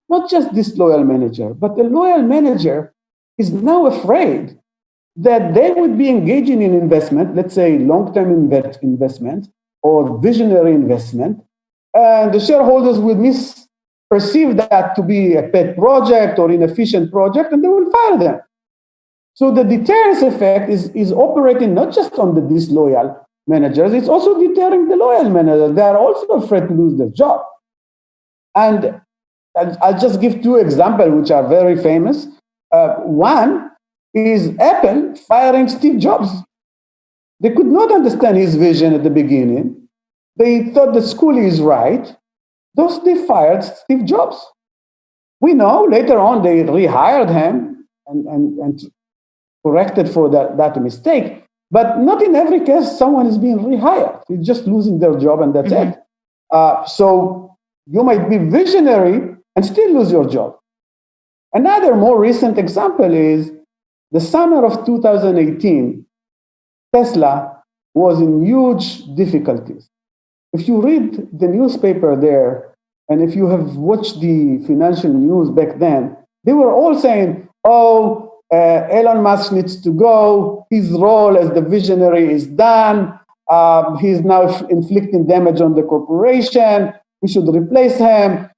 Not just disloyal manager, but the loyal manager is now afraid that they would be engaging in investment, let's say long-term investment or visionary investment, and the shareholders will perceive that to be a pet project or inefficient project, and they will fire them. So the deterrence effect is operating not just on the disloyal managers, it's also deterring the loyal managers. They are also afraid to lose their job. And I'll just give two examples which are very famous. One is Apple firing Steve Jobs. They could not understand his vision at the beginning. They thought the school is right. Thus, they fired Steve Jobs. We know later on they rehired him and corrected for that mistake. But not in every case someone is being rehired. They're just losing their job and that's it. So you might be visionary and still lose your job. Another more recent example is the summer of 2018, Tesla was in huge difficulties. If you read the newspaper there, and if you have watched the financial news back then, they were all saying, Elon Musk needs to go. His role as the visionary is done. He's now inflicting damage on the corporation. We should replace him.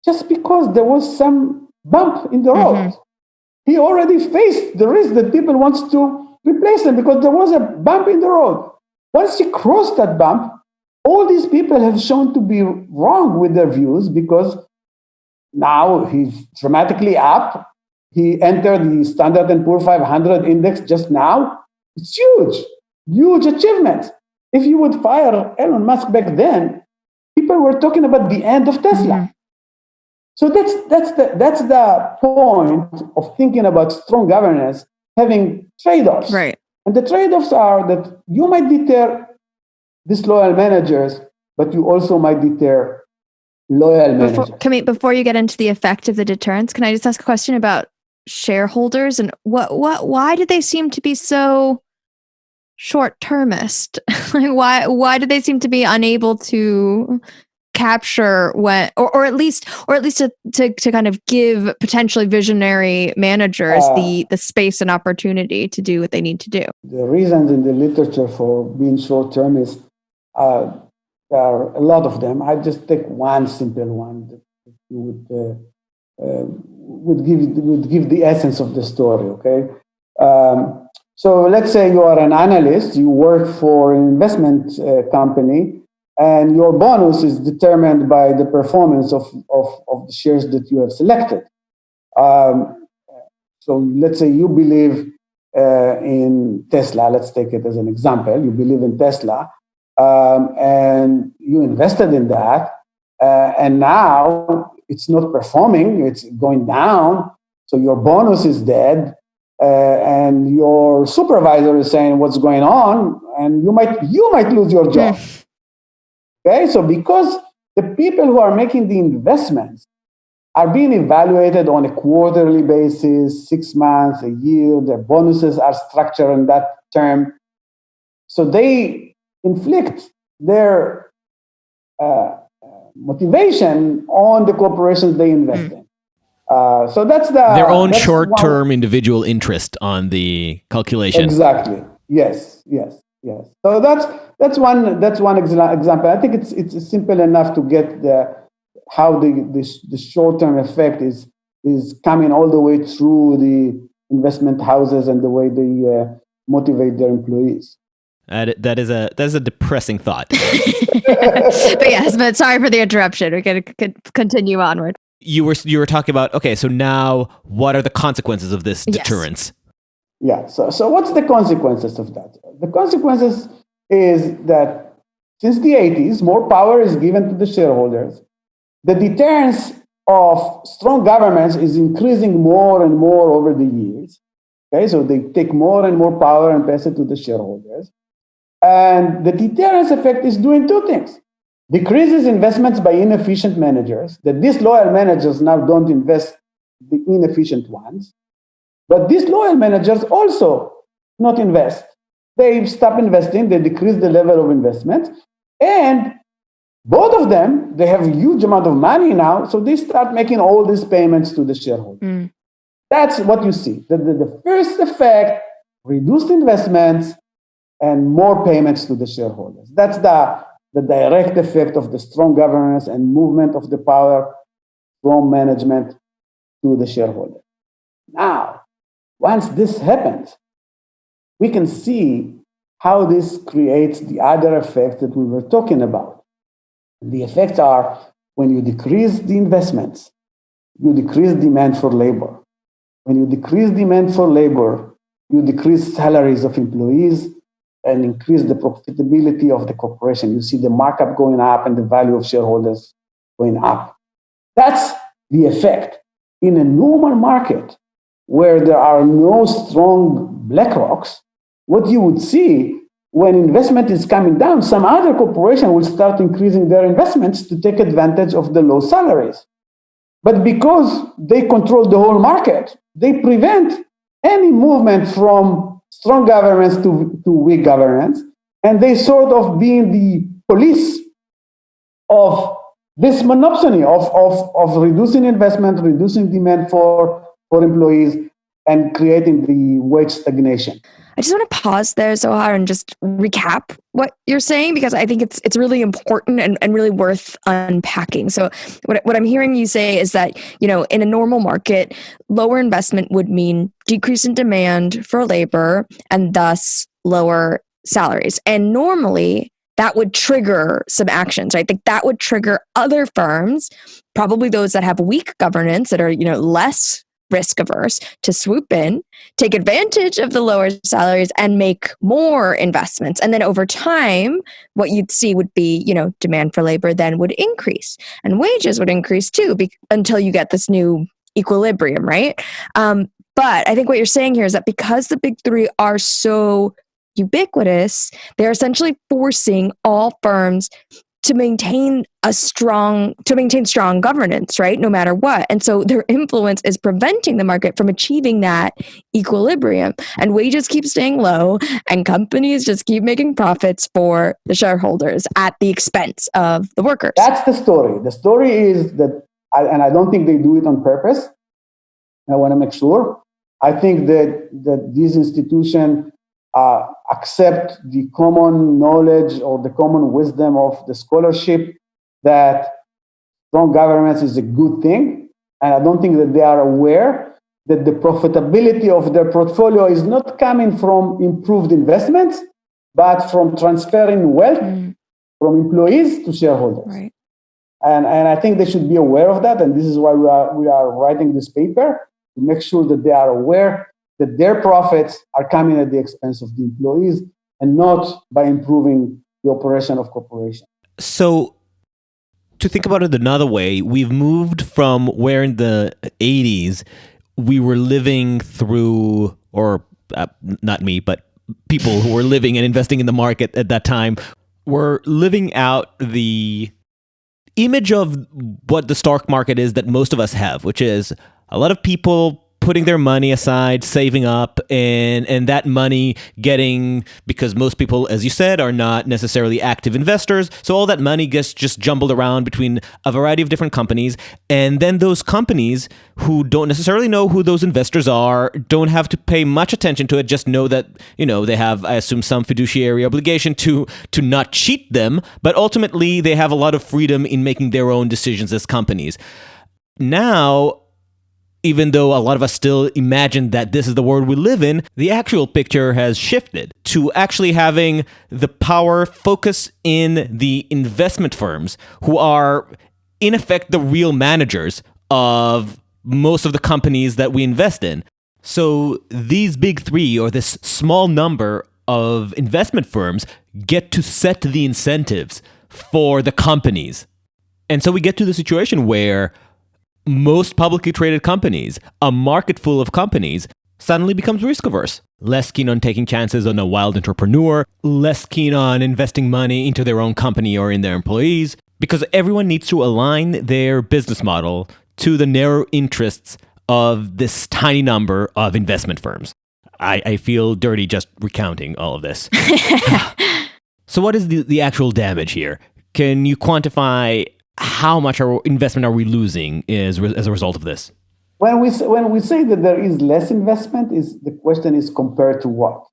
Just because there was some bump in the road. He already faced the risk that people want to replace him because there was a bump in the road. Once he crossed that bump, all these people have shown to be wrong with their views because now he's dramatically up. He entered the Standard & Poor's 500 index just now. It's huge achievement. If you would fire Elon Musk back then, people were talking about the end of Tesla. So that's the point of thinking about strong governance, having trade-offs. Right. And the trade-offs are that you might deter disloyal managers, but you also might deter loyal managers. Before you get into the effect of the deterrence, can I just ask a question about shareholders and why do they seem to be so short-termist? Like why do they seem to be unable to capture when or at least to kind of give potentially visionary managers the space and opportunity to do what they need to do? The reasons in the literature for being short-termist, there are a lot of them. I just take one simple one that you would give the essence of the story. Okay, So let's say you are an analyst, you work for an investment company, and your bonus is determined by the performance of the shares that you have selected. So let's say you believe in Tesla. Let's take it as an example. You believe in Tesla, and you invested in that, and now it's not performing. It's going down. So your bonus is dead, and your supervisor is saying what's going on, and you might lose your job. Okay, so because the people who are making the investments are being evaluated on a quarterly basis, 6 months, a year, their bonuses are structured in that term. So they inflict their motivation on the corporations they invest in. So that's their own short-term individual interest on the calculation. Exactly. Yes. So that's one example. I think it's simple enough to get how the short-term effect is coming all the way through the investment houses and the way they motivate their employees. That is a depressing thought. But sorry for the interruption. We're going to continue onward. You were talking about, okay, so now what are the consequences of this deterrence? Yeah, so what's the consequences of that? The consequences is that since the 80s, more power is given to the shareholders. The deterrence of strong governments is increasing more and more over the years. Okay, so they take more and more power and pass it to the shareholders. And the deterrence effect is doing two things. Decreases investments by inefficient managers, that disloyal managers now don't invest the inefficient ones. But disloyal managers also not invest. They stop investing, they decrease the level of investment, and both of them, they have a huge amount of money now, so they start making all these payments to the shareholders. That's what you see. The first effect, reduced investments and more payments to the shareholders. That's the direct effect of the strong governance and movement of the power from management to the shareholder. Now, once this happens, we can see how this creates the other effects that we were talking about. The effects are when you decrease the investments, you decrease demand for labor. When you decrease demand for labor, you decrease salaries of employees and increase the profitability of the corporation. You see the markup going up and the value of shareholders going up. That's the effect. In a normal market where there are no strong BlackRocks, what you would see when investment is coming down, some other corporation will start increasing their investments to take advantage of the low salaries. But because they control the whole market, they prevent any movement from strong governments to weak governments, and they sort of being the police of this monopsony of reducing investment, reducing demand for employees, and creating the wage stagnation. I just want to pause there, Zohar, and just recap what you're saying, because I think it's really important and really worth unpacking. So what I'm hearing you say is that, in a normal market, lower investment would mean decrease in demand for labor and thus lower salaries. And normally that would trigger some actions, right? That would trigger other firms, probably those that have weak governance, that are, less risk averse, to swoop in, take advantage of the lower salaries and make more investments. And then over time, what you'd see would be, demand for labor then would increase and wages would increase too, until you get this new equilibrium, right? But I think what you're saying here is that because the big three are so ubiquitous, they're essentially forcing all firms to maintain strong governance, right? No matter what. And so their influence is preventing the market from achieving that equilibrium. And wages keep staying low and companies just keep making profits for the shareholders at the expense of the workers. That's the story. The story is that, and I don't think they do it on purpose. I want to make sure. I think that these institutions accept the common knowledge or the common wisdom of the scholarship that strong governance is a good thing. And I don't think that they are aware that the profitability of their portfolio is not coming from improved investments, but from transferring wealth from employees to shareholders. Right. And I think they should be aware of that. And this is why we are writing this paper, to make sure that they are aware that their profits are coming at the expense of the employees and not by improving the operation of corporations. So to think about it another way, we've moved from where in the 80s we were living through, or not me, but people who were living and investing in the market at that time were living out the image of what the stock market is that most of us have, which is a lot of people putting their money aside, saving up, and that money getting, because most people, as you said, are not necessarily active investors, so all that money gets just jumbled around between a variety of different companies, and then those companies who don't necessarily know who those investors are, don't have to pay much attention to it, just know that, they have, I assume, some fiduciary obligation to not cheat them, but ultimately they have a lot of freedom in making their own decisions as companies. Now, even though a lot of us still imagine that this is the world we live in, the actual picture has shifted to actually having the power focus in the investment firms, who are, in effect, the real managers of most of the companies that we invest in. So these big three, or this small number of investment firms, get to set the incentives for the companies. And so we get to the situation where most publicly traded companies, a market full of companies, suddenly becomes risk averse, less keen on taking chances on a wild entrepreneur, less keen on investing money into their own company or in their employees, because everyone needs to align their business model to the narrow interests of this tiny number of investment firms. I feel dirty just recounting all of this. So what is the actual damage here? Can you quantify how much investment are we losing as a result of this? When we say that there is less investment, the question is compared to what?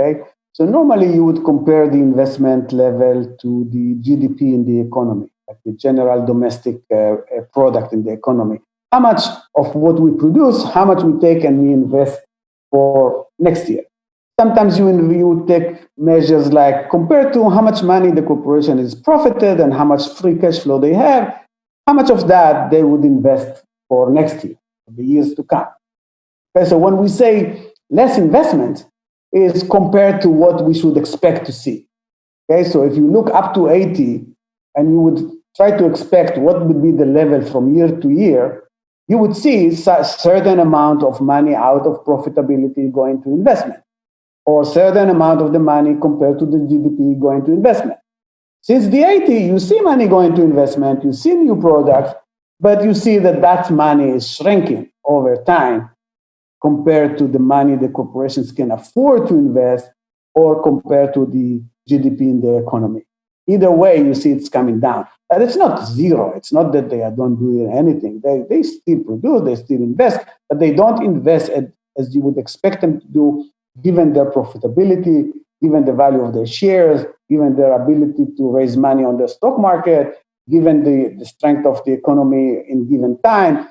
Okay, so normally you would compare the investment level to the GDP in the economy, like the general domestic product in the economy. How much of what we produce, how much we take and we invest for next year. Sometimes you would take measures like compared to how much money the corporation is profited and how much free cash flow they have, how much of that they would invest for next year, for the years to come. Okay, so when we say less investment, is compared to what we should expect to see. Okay, so if you look up to 80 and you would try to expect what would be the level from year to year, you would see a certain amount of money out of profitability going to investment, or a certain amount of the money compared to the GDP going to investment. Since the 80, you see money going to investment, you see new products, but you see that money is shrinking over time compared to the money the corporations can afford to invest or compared to the GDP in the economy. Either way, you see it's coming down. But it's not zero. It's not that they don't do anything. They still produce, they still invest, but they don't invest as you would expect them to do, given their profitability, given the value of their shares, given their ability to raise money on the stock market, given the strength of the economy in given time.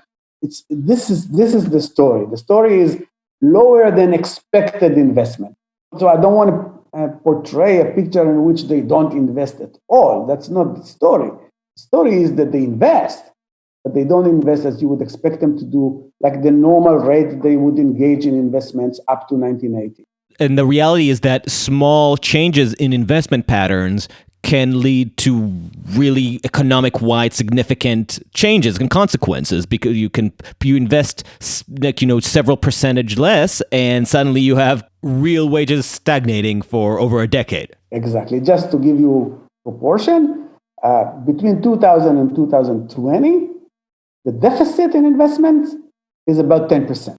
This is the story. The story is lower than expected investment. So I don't want to portray a picture in which they don't invest at all. That's not the story. The story is that they invest, but they don't invest as you would expect them to do, like the normal rate they would engage in investments up to 1980. And the reality is that small changes in investment patterns can lead to really economic-wide significant changes and consequences, because you invest several percentage less, and suddenly you have real wages stagnating for over a decade. Exactly. Just to give you proportion, between 2000 and 2020, the deficit in investments is about 10%.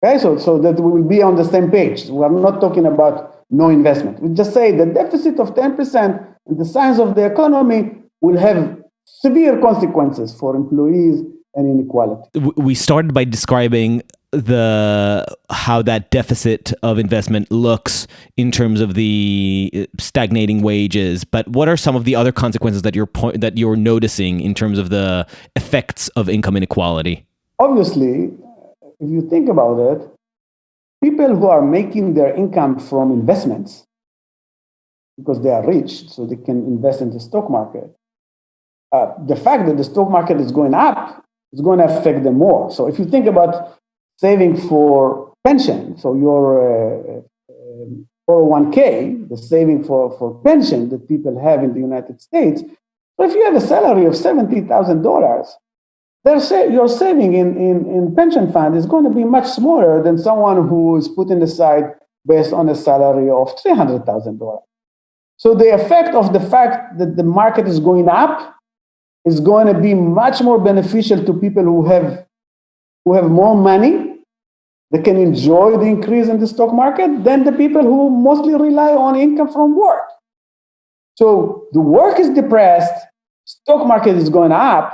Okay, so that we will be on the same page. We are not talking about no investment. We just say the deficit of 10% and the size of the economy will have severe consequences for employees and inequality. We started by describing how that deficit of investment looks in terms of the stagnating wages, but what are some of the other consequences that you're noticing in terms of the effects of income inequality? Obviously, if you think about it, people who are making their income from investments because they are rich, so they can invest in the stock market. The fact that the stock market is going up is going to affect them more. So if you think about saving for pension, so your 401k, the saving for pension that people have in the United States, so if you have a salary of $70,000, your saving in pension fund is going to be much smaller than someone who is putting aside based on a salary of $300,000. So the effect of the fact that the market is going up is going to be much more beneficial to people who have more money, that can enjoy the increase in the stock market, than the people who mostly rely on income from work. So the work is depressed, stock market is going up,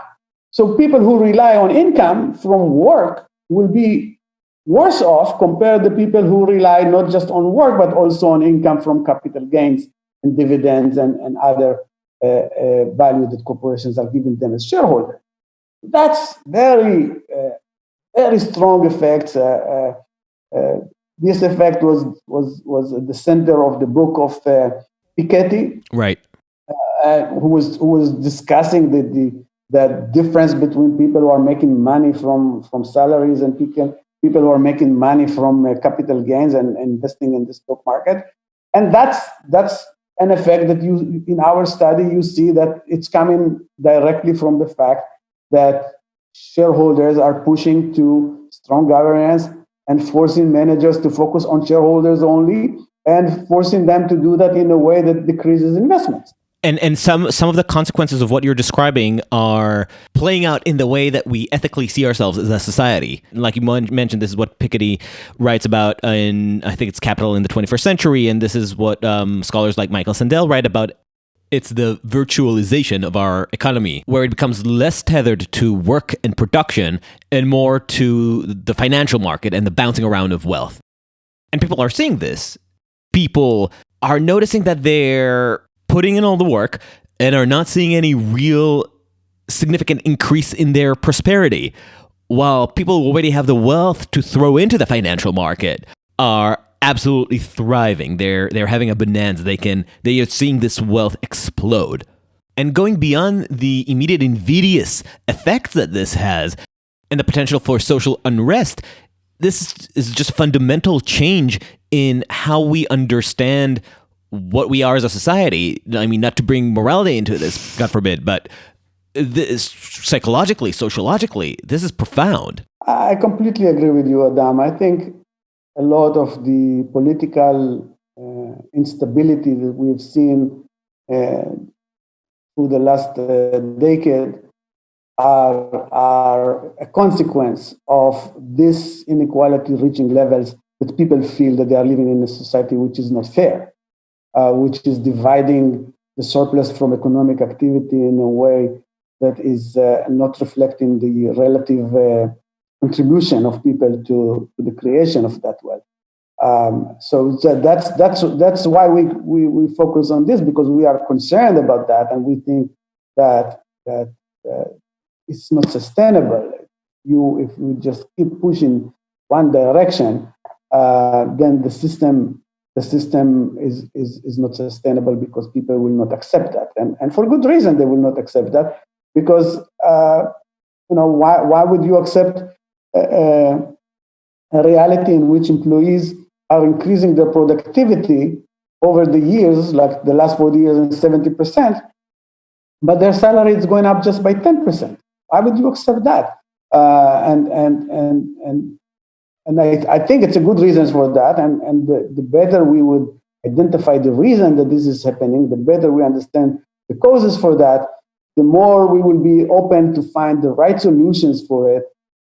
so people who rely on income from work will be worse off compared to people who rely not just on work, but also on income from capital gains and dividends and other value that corporations are giving them as shareholders. That's very strong effects. This effect was at the center of the book of Piketty, right? Who was discussing the difference between people who are making money from salaries and people who are making money from capital gains and investing in the stock market. And that's an effect that you, in our study, you see that it's coming directly from the fact that shareholders are pushing to strong governance and forcing managers to focus on shareholders only and forcing them to do that in a way that decreases investments. And some of the consequences of what you're describing are playing out in the way that we ethically see ourselves as a society. Like you mentioned, this is what Piketty writes about in, I think it's Capital in the 21st Century, and this is what scholars like Michael Sandel write about. It's the virtualization of our economy, where it becomes less tethered to work and production and more to the financial market and the bouncing around of wealth. And people are seeing this. People are noticing that they're putting in all the work and are not seeing any real significant increase in their prosperity, while people who already have the wealth to throw into the financial market are absolutely thriving. They're having a bonanza. They are seeing this wealth explode. And going beyond the immediate invidious effects that this has and the potential for social unrest, this is just fundamental change in how we understand what we are as a society. I mean, not to bring morality into this, God forbid, but this, psychologically, sociologically, this is profound. I completely agree with you, Adam. I think a lot of the political instability that we've seen through the last decade are a consequence of this inequality reaching levels that people feel that they are living in a society which is not fair, which is dividing the surplus from economic activity in a way that is not reflecting the relative contribution of people to the creation of that wealth. So that's why we focus on this, because we are concerned about that, and we think that it's not sustainable. If you just keep pushing one direction, then the system is not sustainable, because people will not accept that, and for good reason they will not accept that, because why would you accept a reality in which employees are increasing their productivity over the years, like the last 40 years, and 70%, but their salary is going up just by 10%? Why would you accept that? And I think it's a good reason for that. And the better we would identify the reason that this is happening, the better we understand the causes for that, the more we will be open to find the right solutions for it,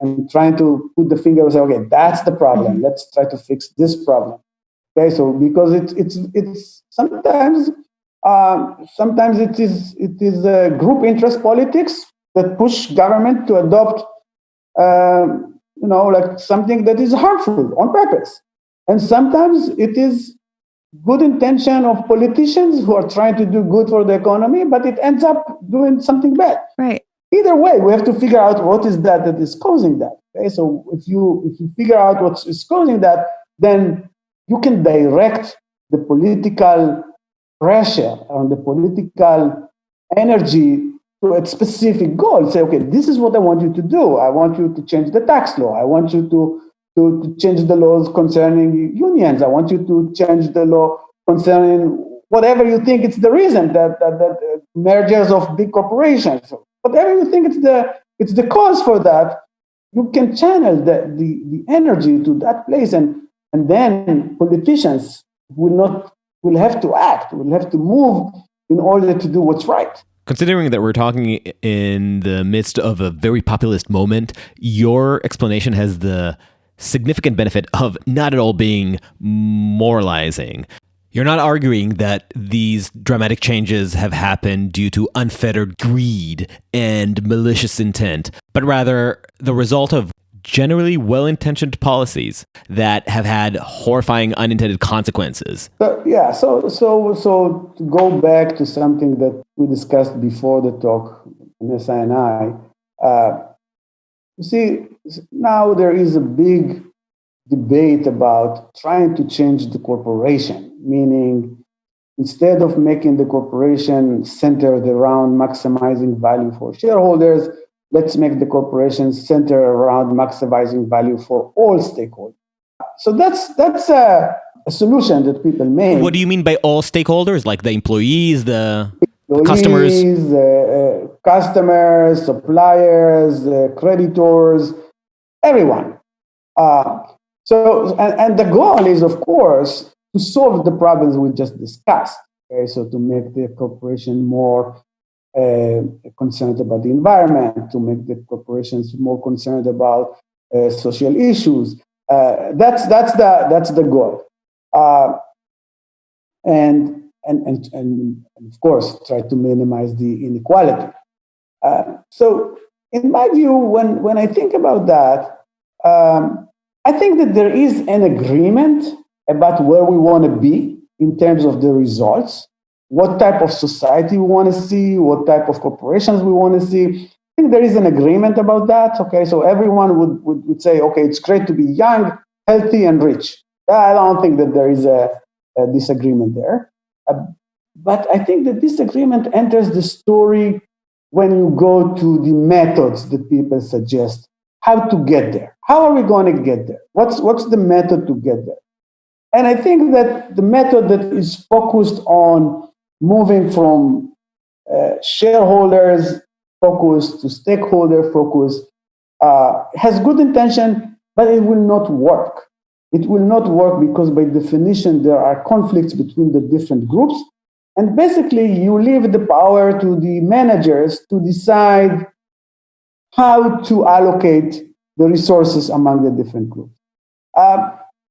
and trying to put the finger and say, okay, that's the problem. Let's try to fix this problem. Okay, so because it's sometimes it is group interest politics that push government to adopt like something that is harmful on purpose, and sometimes it is good intention of politicians who are trying to do good for the economy, but it ends up doing something bad. Right. either way, we have to figure out what is that is causing that. Okay, so if you figure out what is causing that, then you can direct the political pressure on the political energy to a specific goal. Say, okay, this is what I want you to do. I want you to change the tax law. I want you to change the laws concerning unions. I want you to change the law concerning whatever you think it's the reason that mergers of big corporations. Whatever you think it's the cause for that, you can channel the energy to that place, and then politicians will have to act, will have to move in order to do what's right. Considering that we're talking in the midst of a very populist moment, your explanation has the significant benefit of not at all being moralizing. You're not arguing that these dramatic changes have happened due to unfettered greed and malicious intent, but rather the result of generally well-intentioned policies that have had horrifying unintended consequences. So to go back to something that we discussed before the talk, Vanessa and I, you see, now there is a big debate about trying to change the corporation, meaning instead of making the corporation centered around maximizing value for shareholders, let's make the corporation center around maximizing value for all stakeholders. So that's a solution that people make. What do you mean by all stakeholders? Like the employees, the customers? Customers, suppliers, creditors, everyone. And the goal is, of course, to solve the problems we just discussed. Okay, so to make the corporation more concerned about the environment, to make the corporations more concerned about social issues. That's the goal, and of course try to minimize the inequality. So, in my view, when I think about that, I think that there is an agreement about where we want to be in terms of the results. What type of society we want to see, what type of corporations we want to see. I think there is an agreement about that. Okay, so everyone would say, okay, it's great to be young, healthy, and rich. I don't think that there is a disagreement there. But I think that disagreement enters the story when you go to the methods that people suggest, how to get there. How are we going to get there? What's the method to get there? And I think that the method that is focused on moving from shareholders focus to stakeholder focus has good intention, but it will not work. It will not work because by definition there are conflicts between the different groups. And basically you leave the power to the managers to decide how to allocate the resources among the different groups.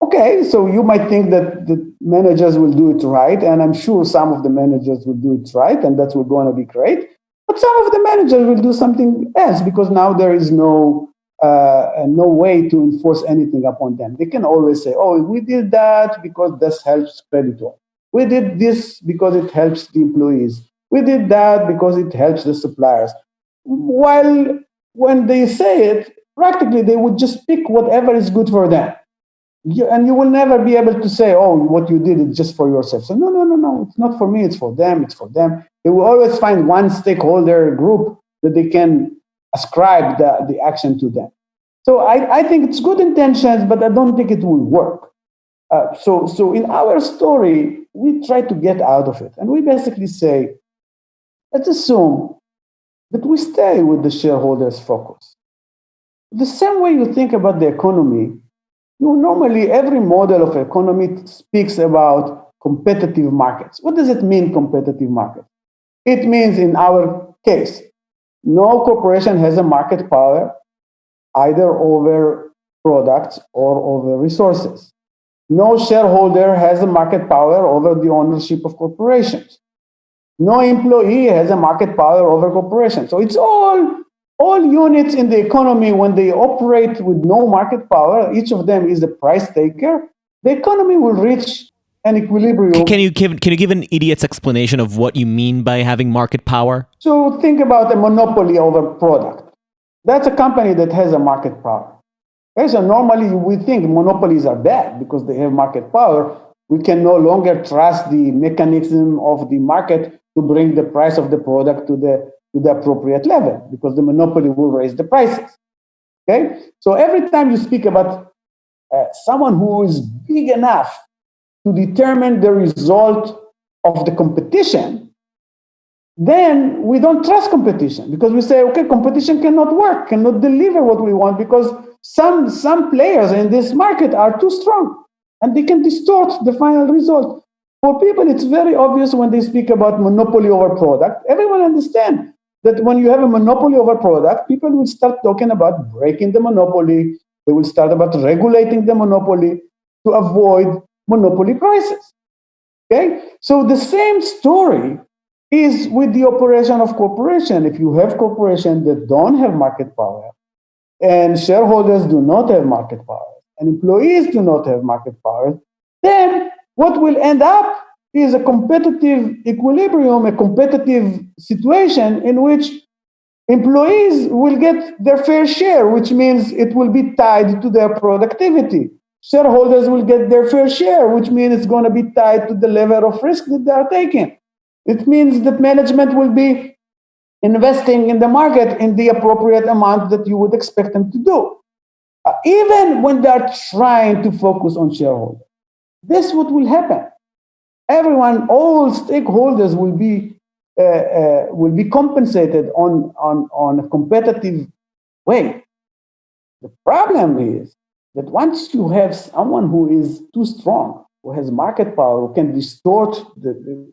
Okay, so you might think that the managers will do it right, and I'm sure some of the managers will do it right, and that's going to be great. But some of the managers will do something else because now there is no way to enforce anything upon them. They can always say, "Oh, we did that because this helps creditor. We did this because it helps the employees. We did that because it helps the suppliers." While when they say it, practically they would just pick whatever is good for them. And you will never be able to say, oh, what you did is just for yourself. So no, it's not for me, it's for them, it's for them. They will always find one stakeholder group that they can ascribe the action to them. So I think it's good intentions, but I don't think it will work. So in our story, we try to get out of it. And we basically say, let's assume that we stay with the shareholders' focus. The same way you think about the economy, normally every model of economy speaks about competitive markets. What does it mean, competitive market? It means, in our case, no corporation has a market power either over products or over resources. No shareholder has a market power over the ownership of corporations. No employee has a market power over corporations. So it's all units in the economy, when they operate with no market power, each of them is a price taker, the economy will reach and equilibrium. Can you give an idiot's explanation of what you mean by having market power? So think about a monopoly over product. That's a company that has a market power. Okay, so normally we think monopolies are bad because they have market power. We can no longer trust the mechanism of the market to bring the price of the product to the appropriate level because the monopoly will raise the prices. Okay, so every time you speak about someone who is big enough to determine the result of the competition, then we don't trust competition because we say, okay, competition cannot work, cannot deliver what we want because some players in this market are too strong and they can distort the final result. For people, it's very obvious when they speak about monopoly over product. Everyone understands that when you have a monopoly over product, people will start talking about breaking the monopoly. They will start about regulating the monopoly to avoid monopoly prices. Okay? So the same story is with the operation of corporation. If you have corporations that don't have market power, and shareholders do not have market power, and employees do not have market power, then what will end up is a competitive equilibrium, a competitive situation in which employees will get their fair share, which means it will be tied to their productivity. Shareholders will get their fair share, which means it's going to be tied to the level of risk that they are taking. It means that management will be investing in the market in the appropriate amount that you would expect them to do. Even when they're trying to focus on shareholders. This is what will happen. Everyone, all stakeholders will be compensated on a competitive way. The problem is that once you have someone who is too strong, who has market power, who can distort the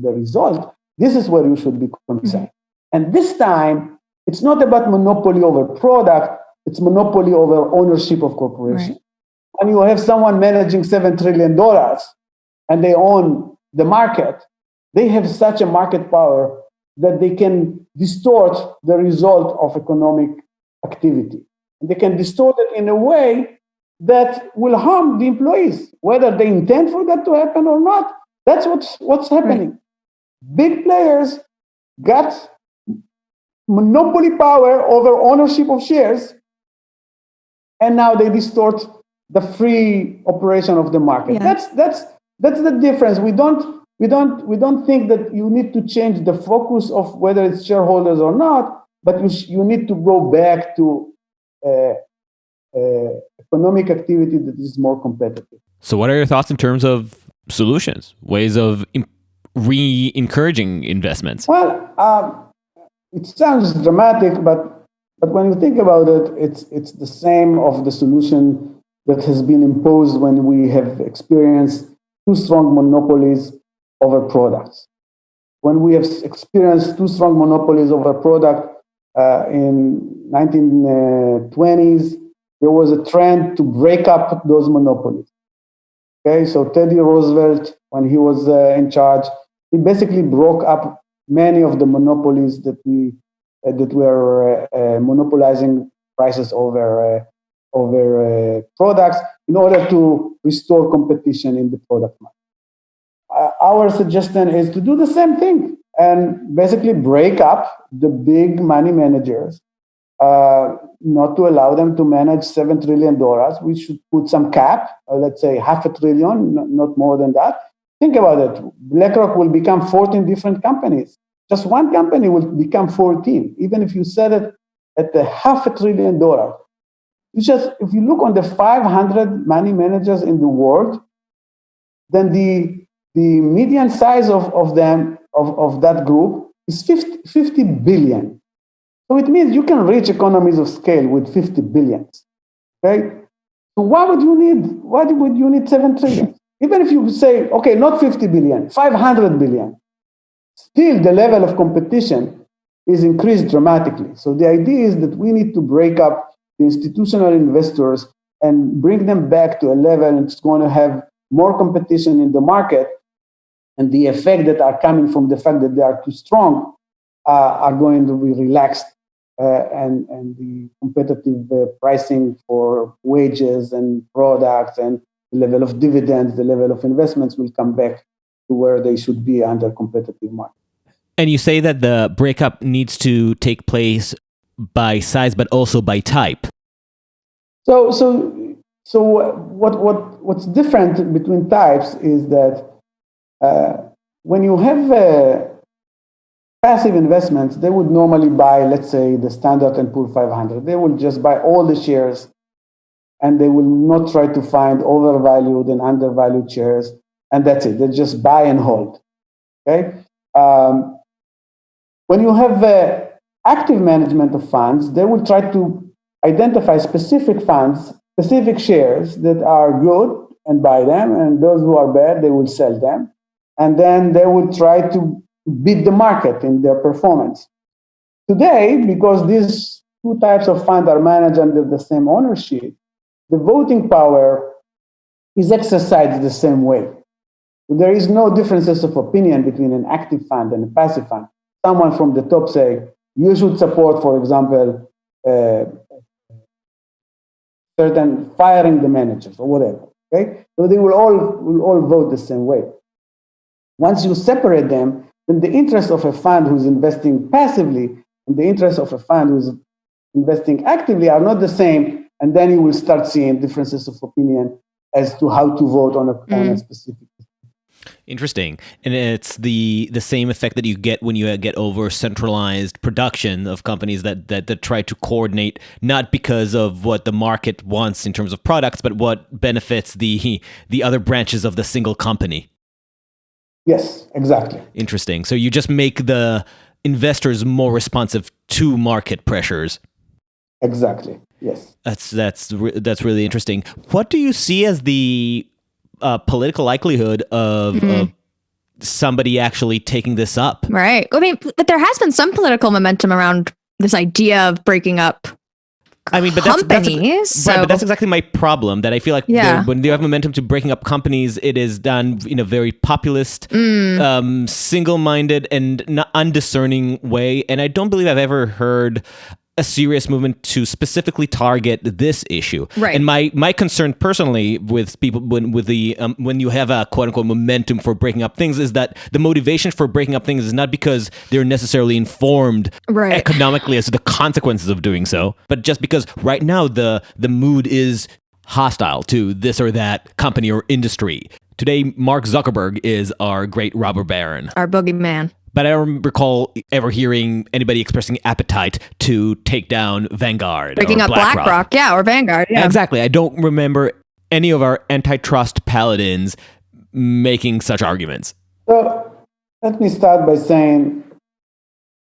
result, this is where you should be concerned. And this time, it's not about monopoly over product, it's monopoly over ownership of corporation. Right. When you have someone managing $7 trillion and they own the market, they have such a market power that they can distort the result of economic activity. And they can distort it in a way that will harm the employees, whether they intend for that to happen or not. That's what's happening. Right. Big players got monopoly power over ownership of shares, and now they distort the free operation of the market. Yeah. That's the difference. We don't think that you need to change the focus of whether it's shareholders or not, but you need to go back to economic activity that is more competitive. So what are your thoughts in terms of solutions, ways of re-encouraging investments? Well, it sounds dramatic, but when you think about it, it's the same of the solution that has been imposed when we have experienced too strong monopolies over products. When we have experienced too strong monopolies over product in 1920s, there was a trend to break up those monopolies. Okay, so Teddy Roosevelt, when he was in charge, he basically broke up many of the monopolies that were monopolizing prices over products in order to restore competition in the product market. Our suggestion is to do the same thing and basically break up the big money managers, not to allow them to manage $7 trillion. We should put some cap, let's say $500 billion, not more than that. Think about it. BlackRock will become 14 different companies. Just one company will become 14, even if you set it at the $500 billion. If you look on the 500 money managers in the world, then the median size of that group is 50 billion. So it means you can reach economies of scale with 50 billion. Okay? So why would you need 7 trillion? Even if you say, okay, not 50 billion, 500 billion, still the level of competition is increased dramatically. So the idea is that we need to break up the institutional investors and bring them back to a level that's going to have more competition in the market, and the effect that are coming from the fact that they are too strong are going to be relaxed, and the competitive pricing for wages and products and the level of dividends, the level of investments will come back to where they should be under competitive market. And you say that the breakup needs to take place by size, but also by type. So what's different between types is that when you have passive investments, they would normally buy, let's say, the Standard & Poor's 500. They will just buy all the shares, and they will not try to find overvalued and undervalued shares, and that's it. They just buy and hold. Okay. When you have active management of funds, they will try to identify specific funds, specific shares that are good and buy them, and those who are bad, they will sell them. And then they will try to beat the market in their performance. Today, because these two types of funds are managed under the same ownership, the voting power is exercised the same way. There is no differences of opinion between an active fund and a passive fund. Someone from the top say, you should support, for example, certain firing the managers or whatever. Okay, so they will all vote the same way. Once you separate them, then the interest of a fund who's investing passively and the interest of a fund who's investing actively are not the same, and then you will start seeing differences of opinion as to how to vote on a specific. Interesting. And it's the same effect that you get when you get over centralized production of companies that try to coordinate, not because of what the market wants in terms of products, but what benefits the other branches of the single company. Yes, exactly. Interesting. So you just make the investors more responsive to market pressures. Exactly. Yes. That's really interesting. What do you see as the political likelihood of somebody actually taking this up? Right. I mean, but there has been some political momentum around this idea of breaking up. I mean, but companies. Right, but that's exactly my problem. That I feel like when you have momentum to breaking up companies, it is done in a very populist, single-minded, and undiscerning way. And I don't believe I've ever heard a serious movement to specifically target this issue. Right. And my concern personally with people when you have a quote unquote momentum for breaking up things is that the motivation for breaking up things is not because they're necessarily informed economically as to the consequences of doing so, but just because right now the mood is hostile to this or that company or industry. Today, Mark Zuckerberg is our great robber baron. Our boogeyman. But I don't recall ever hearing anybody expressing appetite to take down Vanguard. Breaking up BlackRock, or Vanguard, Exactly. I don't remember any of our antitrust paladins making such arguments. So let me start by saying,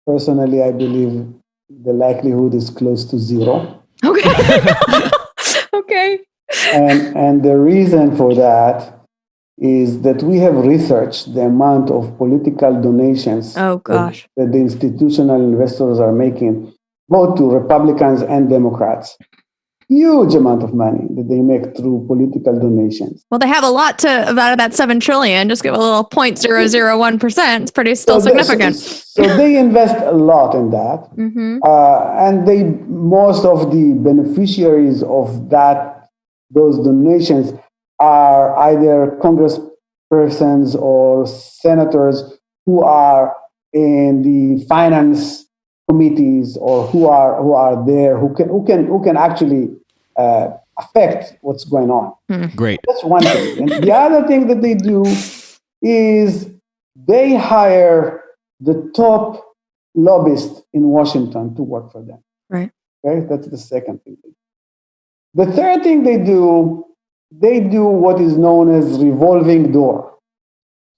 personally, I believe the likelihood is close to zero. Okay. Okay. And the reason for that is that we have researched the amount of political donations that the institutional investors are making, both to Republicans and Democrats. Huge amount of money that they make through political donations. Well, they have a lot out of that $7 trillion. Just give a little 0.001%. It's pretty still significant. So they invest a lot in that. And most of the beneficiaries of those donations are either congresspersons or senators who are in the finance committees or who are there who can actually affect what's going on. Great. That's one thing. And the other thing that they do is they hire the top lobbyists in Washington to work for them. Right. Okay, that's the second thing. The third thing they do what is known as revolving door.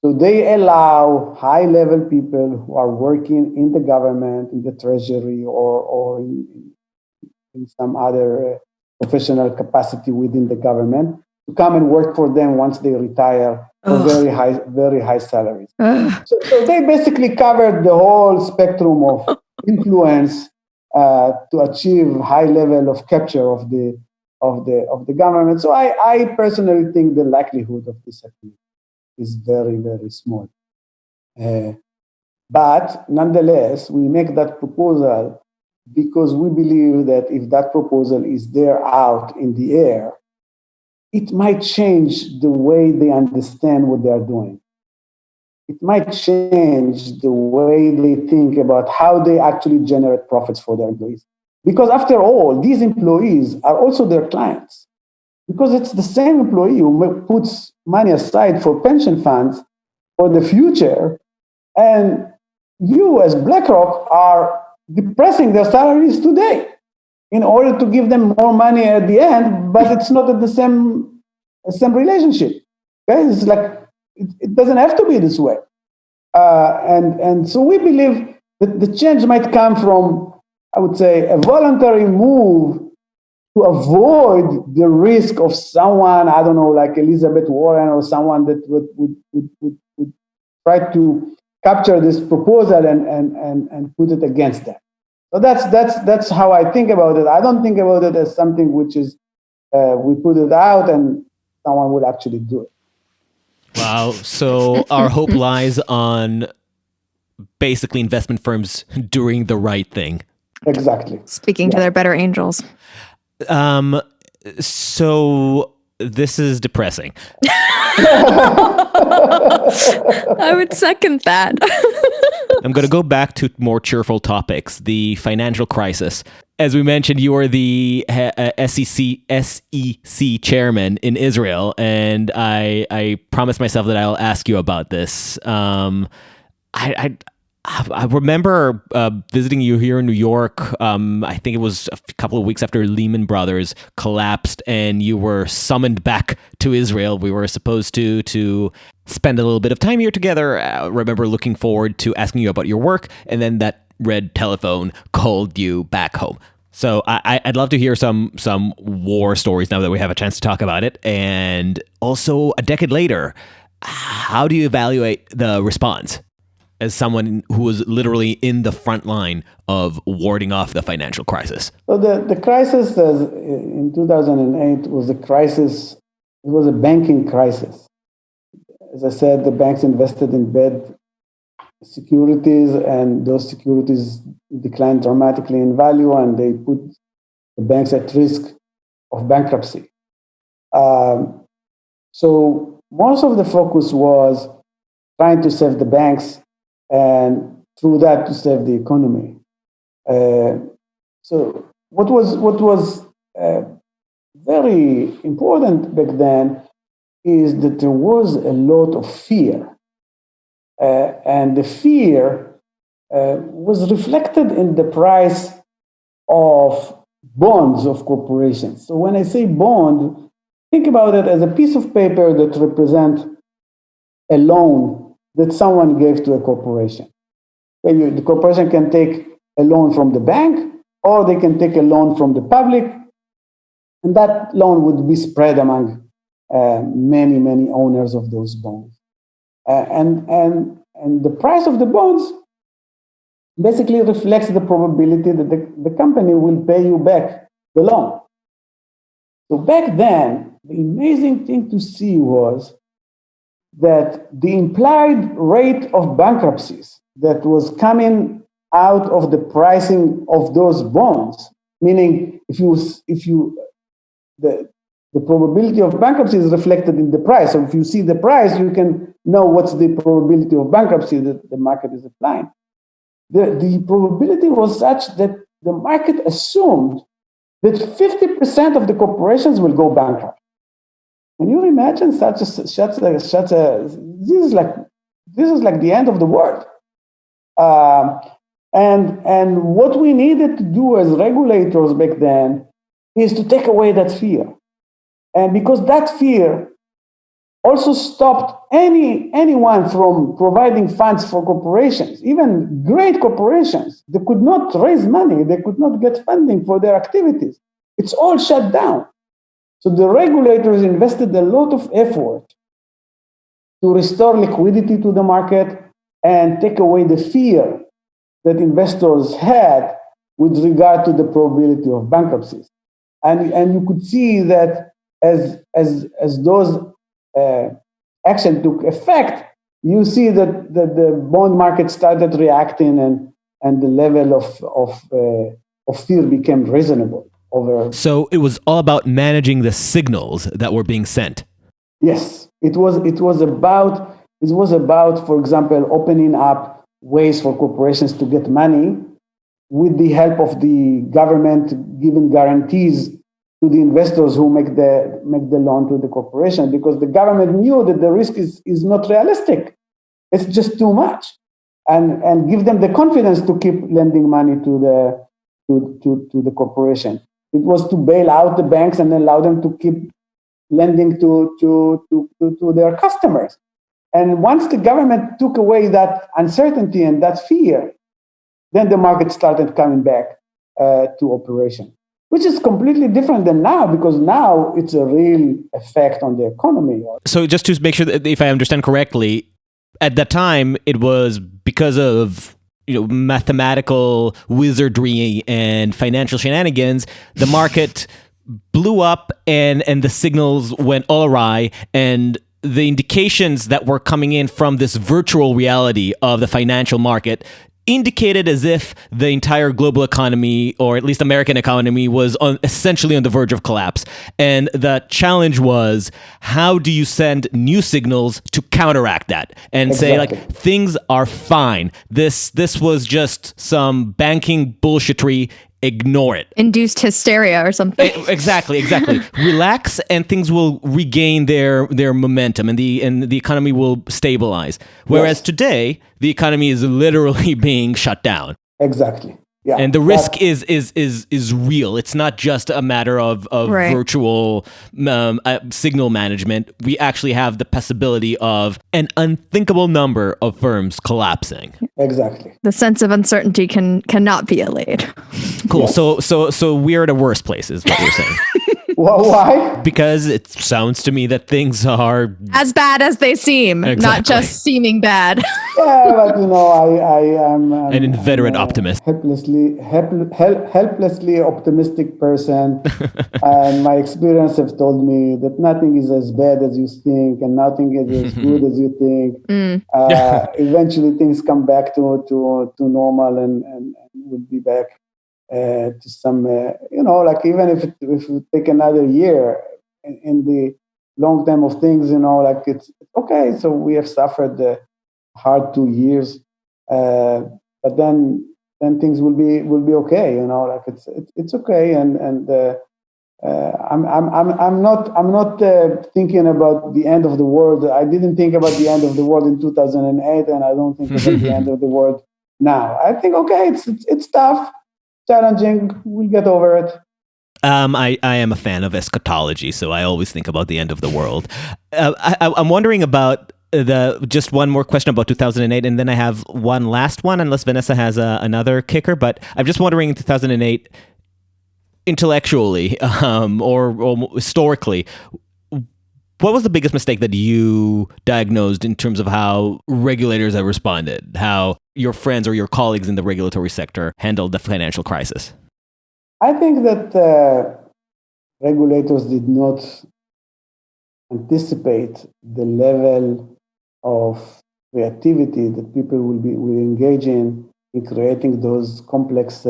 So they allow high-level people who are working in the government, in the treasury, or in some other professional capacity within the government to come and work for them once they retire for very high salaries. So they basically covered the whole spectrum of influence to achieve high level of capture of the government. So I personally think the likelihood of this happening is very, very small. But nonetheless, we make that proposal because we believe that if that proposal is there out in the air, it might change the way they understand what they are doing. It might change the way they think about how they actually generate profits for their employees. Because after all, these employees are also their clients. Because it's the same employee who puts money aside for pension funds for the future, and you as BlackRock are depressing their salaries today in order to give them more money at the end, but it's not at the same relationship. Okay? It's like it doesn't have to be this way. And so we believe that the change might come from, I would say, a voluntary move to avoid the risk of someone, I don't know, like Elizabeth Warren or someone that would try to capture this proposal and put it against them. So that's how I think about it. I don't think about it as something which is we put it out and someone will actually do it. Wow. So our hope lies on basically investment firms doing the right thing. Exactly. Speaking to their better angels. So this is depressing. I would second that. I'm going to go back to more cheerful topics, the financial crisis. As we mentioned, you are the SEC chairman in Israel, and I promised myself that I'll ask you about this. I remember visiting you here in New York. I think it was a couple of weeks after Lehman Brothers collapsed and you were summoned back to Israel. We were supposed to spend a little bit of time here together. I remember looking forward to asking you about your work, and then that red telephone called you back home. So I'd love to hear some war stories now that we have a chance to talk about it. And also, a decade later, how do you evaluate the response as someone who was literally in the front line of warding off the financial crisis? So the crisis in 2008 was a crisis. It was a banking crisis. As I said, the banks invested in bad securities, and those securities declined dramatically in value, and they put the banks at risk of bankruptcy. So most of the focus was trying to save the banks, and through that to save the economy. So what was very important back then is that there was a lot of fear, and the fear was reflected in the price of bonds of corporations. So when I say bond, think about it as a piece of paper that represents a loan that someone gave to a corporation. The corporation can take a loan from the bank, or they can take a loan from the public, and that loan would be spread among many owners of those bonds. And the price of the bonds basically reflects the probability that the company will pay you back the loan. So back then, the amazing thing to see was that the implied rate of bankruptcies that was coming out of the pricing of those bonds, meaning the probability of bankruptcy is reflected in the price. So if you see the price, you can know what's the probability of bankruptcy that the market is applying. The probability was such that the market assumed that 50% of the corporations will go bankrupt. Can you imagine this is like the end of the world. And what we needed to do as regulators back then is to take away that fear. And because that fear also stopped anyone from providing funds for corporations, even great corporations. They could not raise money. They could not get funding for their activities. It's all shut down. So the regulators invested a lot of effort to restore liquidity to the market and take away the fear that investors had with regard to the probability of bankruptcies. And you could see that as those action took effect, you see that the bond market started reacting, and the level of fear became reasonable. over. So it was all about managing the signals that were being sent. Yes, it was about, for example, opening up ways for corporations to get money with the help of the government, giving guarantees to the investors who make the loan to the corporation, because the government knew that the risk is not realistic. It's just too much, and give them the confidence to keep lending money to the corporation. It was to bail out the banks and allow them to keep lending to their customers. And once the government took away that uncertainty and that fear, then the market started coming back to operation, which is completely different than now, because now it's a real effect on the economy. So just to make sure that if I understand correctly, at that time it was because of mathematical wizardry and financial shenanigans, the market blew up and the signals went all awry, and the indications that were coming in from this virtual reality of the financial market indicated as if the entire global economy, or at least American economy, was essentially on the verge of collapse. And the challenge was, how do you send new signals to counteract that and say, like, things are fine. This was just some banking bullshitry. Ignore it. Induced hysteria or something. Exactly. Relax, and things will regain their momentum, and the economy will stabilize. Whereas today, the economy is literally being shut down. Exactly. Yeah. And the risk is real. It's not just a matter of right. virtual signal management. We actually have the possibility of an unthinkable number of firms collapsing. Exactly. The sense of uncertainty cannot be allayed. Cool. Yes. So we're at a worse place, is what you're saying. Well, why? Because it sounds to me that things are as bad as they seem, not just seeming bad. Yeah, but I am an inveterate optimist, helplessly optimistic person, and my experience have told me that nothing is as bad as you think, and nothing is as good as you think. Eventually, things come back to normal, and we'll be back to some, like even if it take another year in the long term of things, like it's okay. So we have suffered the hard 2 years, but then things will be okay. Like it's okay, and I'm not thinking about the end of the world. I didn't think about the end of the world in 2008, and I don't think about the end of the world now. I think okay, it's tough. Challenging, we'll get over it. I am a fan of eschatology, so I always think about the end of the world. I'm wondering about just one more question about 2008, and then I have one last one, unless Vanessa has another kicker. But I'm just wondering, in 2008, intellectually or historically, what was the biggest mistake that you diagnosed in terms of how regulators have responded, how your friends or your colleagues in the regulatory sector handled the financial crisis? I think that regulators did not anticipate the level of creativity that people will engage in creating those complex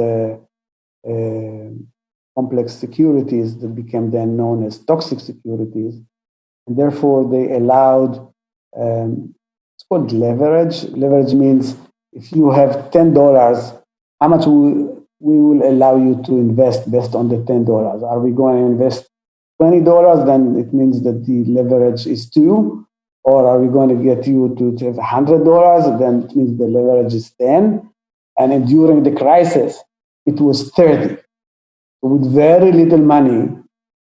securities that became then known as toxic securities. And therefore, they allowed, it's called leverage. Leverage means if you have $10, how much we will allow you to invest based on the $10. Are we going to invest $20? Then it means that the leverage is 2. Or are we going to get you to have $100? Then it means the leverage is 10. And during the crisis, it was 30. So with very little money,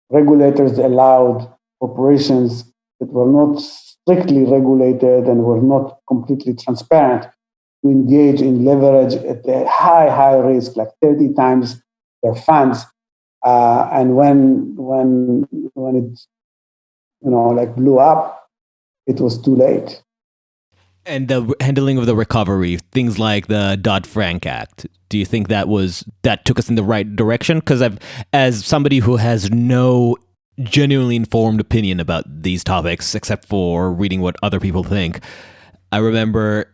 regulators allowed corporations that were not strictly regulated and were not completely transparent to engage in leverage at a high risk, like 30 times their funds. And when it like blew up, it was too late. And the handling of the recovery, things like the Dodd-Frank Act, do you think that took us in the right direction? Because as somebody who has no genuinely informed opinion about these topics, except for reading what other people think, I remember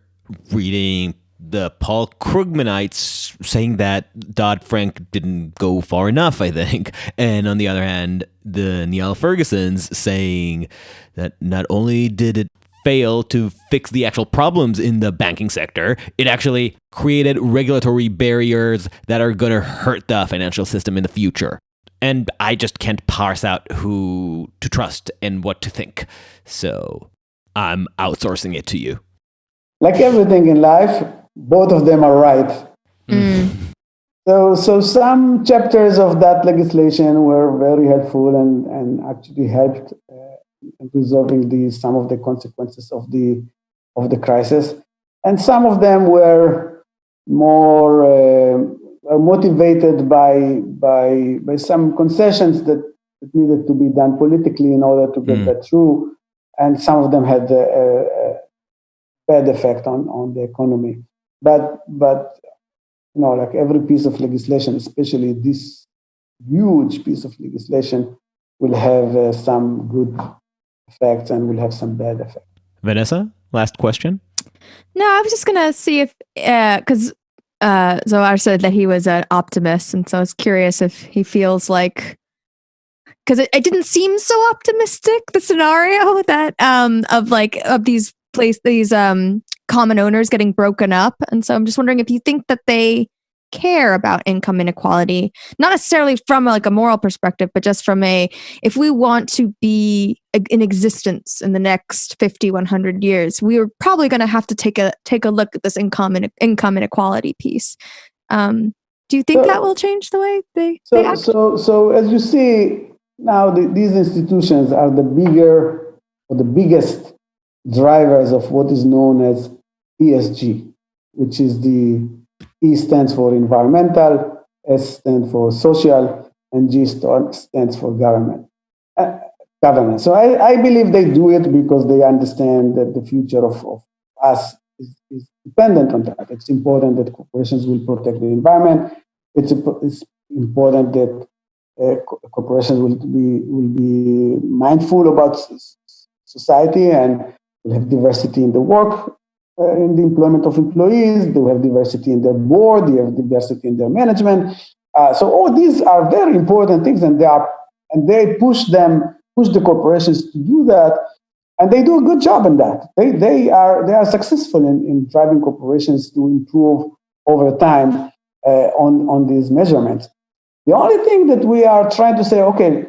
reading the Paul Krugmanites saying that Dodd-Frank didn't go far enough, I think. And on the other hand, the Niall Fergusons saying that not only did it fail to fix the actual problems in the banking sector, it actually created regulatory barriers that are going to hurt the financial system in the future. And I just can't parse out who to trust and what to think. So I'm outsourcing it to you. Like everything in life, both of them are right. So some chapters of that legislation were very helpful and actually helped in resolving some of the consequences of the crisis, and some of them were more motivated by some concessions that needed to be done politically in order to get that through, and some of them had a bad effect on the economy. But like every piece of legislation, especially this huge piece of legislation, will have some good effects and will have some bad effects. Vanessa, last question. No, I was just gonna see if because Zohar said that he was an optimist, and so I was curious if he feels like, because it didn't seem so optimistic, the scenario that of these common owners getting broken up, and so I'm just wondering if you think that they care about income inequality, not necessarily from a moral perspective, but just from if we want to be in existence in the next 50, 100 years, we are probably going to have to take a look at this income inequality piece. Do you think that will change the way they act? So as you see now, these institutions are the biggest drivers of what is known as ESG, which is the E stands for environmental, S stands for social, and G stands for governance. So I believe they do it because they understand that the future of us is dependent on that. It's important that corporations will protect the environment. It's important that corporations will be mindful about society and will have diversity in the work. In the employment of employees, they will have diversity in their board, they have diversity in their management. So all these are very important things, and they push the corporations to do that, and they do a good job in that. They are successful in driving corporations to improve over time on these measurements. The only thing that we are trying to say, okay,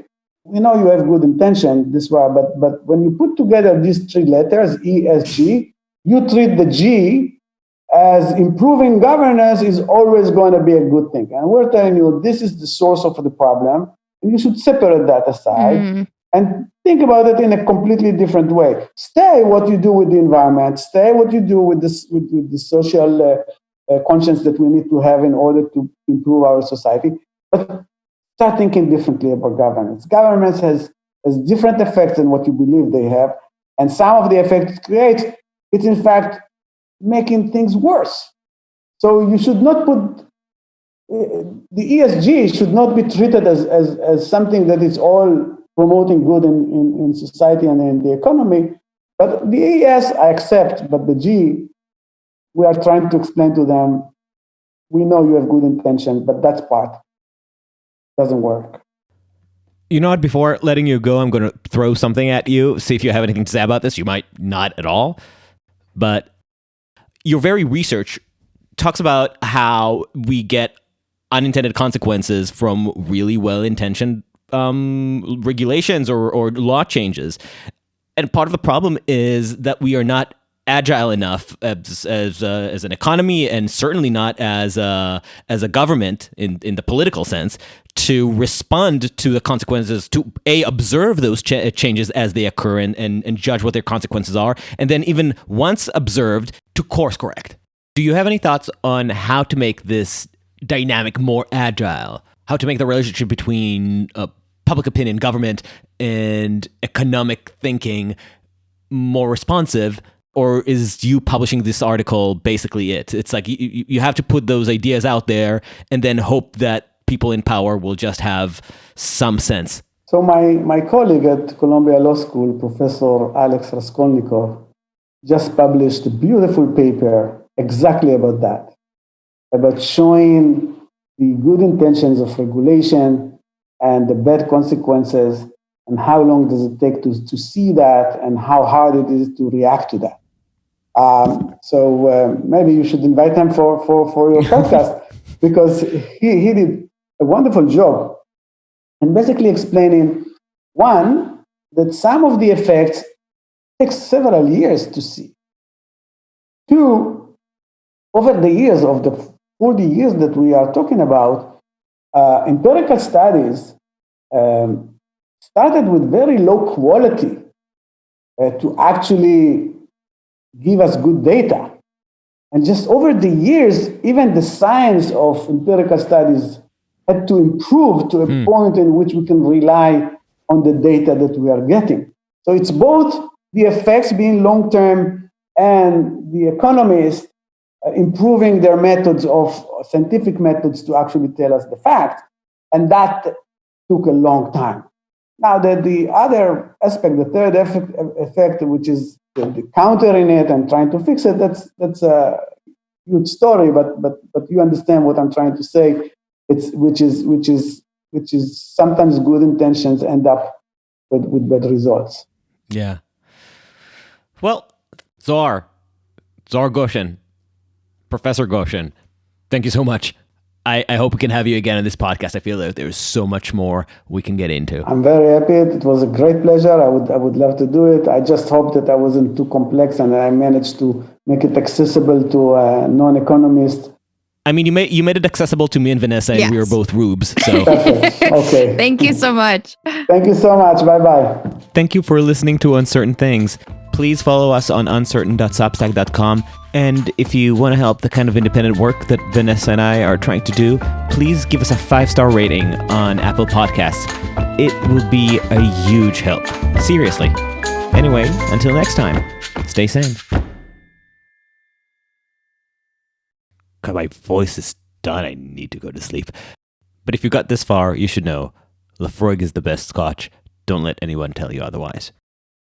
you have good intention, but when you put together these three letters, ESG, you treat the G as improving governance is always going to be a good thing. And we're telling you this is the source of the problem, and you should separate that aside and think about it in a completely different way. Stay what you do with the environment, stay what you do with the social conscience that we need to have in order to improve our society, but start thinking differently about governance. Governance has different effects than what you believe they have, and some of the effects it creates, it's in fact making things worse. So you should not put the ESG should not be treated as something that is all promoting good in society and in the economy. But the ES I accept, but the G, we are trying to explain to them, we know you have good intention, but that part doesn't work. You know what? Before letting you go, I'm going to throw something at you. See if you have anything to say about this. You might not at all. But your very research talks about how we get unintended consequences from really well-intentioned regulations or law changes. And part of the problem is that we are not agile enough as an economy, and certainly not as a government in the political sense, to respond to the consequences, to observe those changes as they occur and judge what their consequences are, and then even once observed, to course correct. Do you have any thoughts on how to make this dynamic more agile? How to make the relationship between public opinion, government, and economic thinking more responsive? Or is you publishing this article basically it? It's like you have to put those ideas out there and then hope that people in power will just have some sense. So my colleague at Columbia Law School, Professor Alex Raskolnikov, just published a beautiful paper exactly about that, about showing the good intentions of regulation and the bad consequences, and how long does it take to see that, and how hard it is to react to that. So maybe you should invite him for your podcast, because he did a wonderful job in basically explaining, one, that some of the effects take several years to see. Two, over the years of the 40 years that we are talking about, empirical studies started with very low quality to actually give us good data. And just over the years, even the science of empirical studies had to improve to a point in which we can rely on the data that we are getting. So it's both the effects being long-term and the economists improving their methods of scientific methods to actually tell us the fact. And that took a long time. Now, the other aspect, the third effect, which is the countering it and trying to fix it, that's a huge story. But you understand what I'm trying to say. Which is sometimes good intentions end up with bad results. Yeah. Well, Zohar Goshen, Professor Goshen, thank you so much. I hope we can have you again on this podcast. I feel that there's so much more we can get into. I'm very happy. It was a great pleasure. I would love to do it. I just hope that I wasn't too complex and I managed to make it accessible to a non-economist. I mean, you made it accessible to me and Vanessa, and we were both rubes. So perfect. Okay. Thank you so much. Thank you so much. Bye-bye. Thank you for listening to Uncertain Things. Please follow us on uncertain.substack.com. And if you want to help the kind of independent work that Vanessa and I are trying to do, please give us a 5-star rating on Apple Podcasts. It will be a huge help. Seriously. Anyway, until next time, stay sane. God, my voice is done. I need to go to sleep. But if you got this far, you should know Lafroig is the best scotch. Don't let anyone tell you otherwise.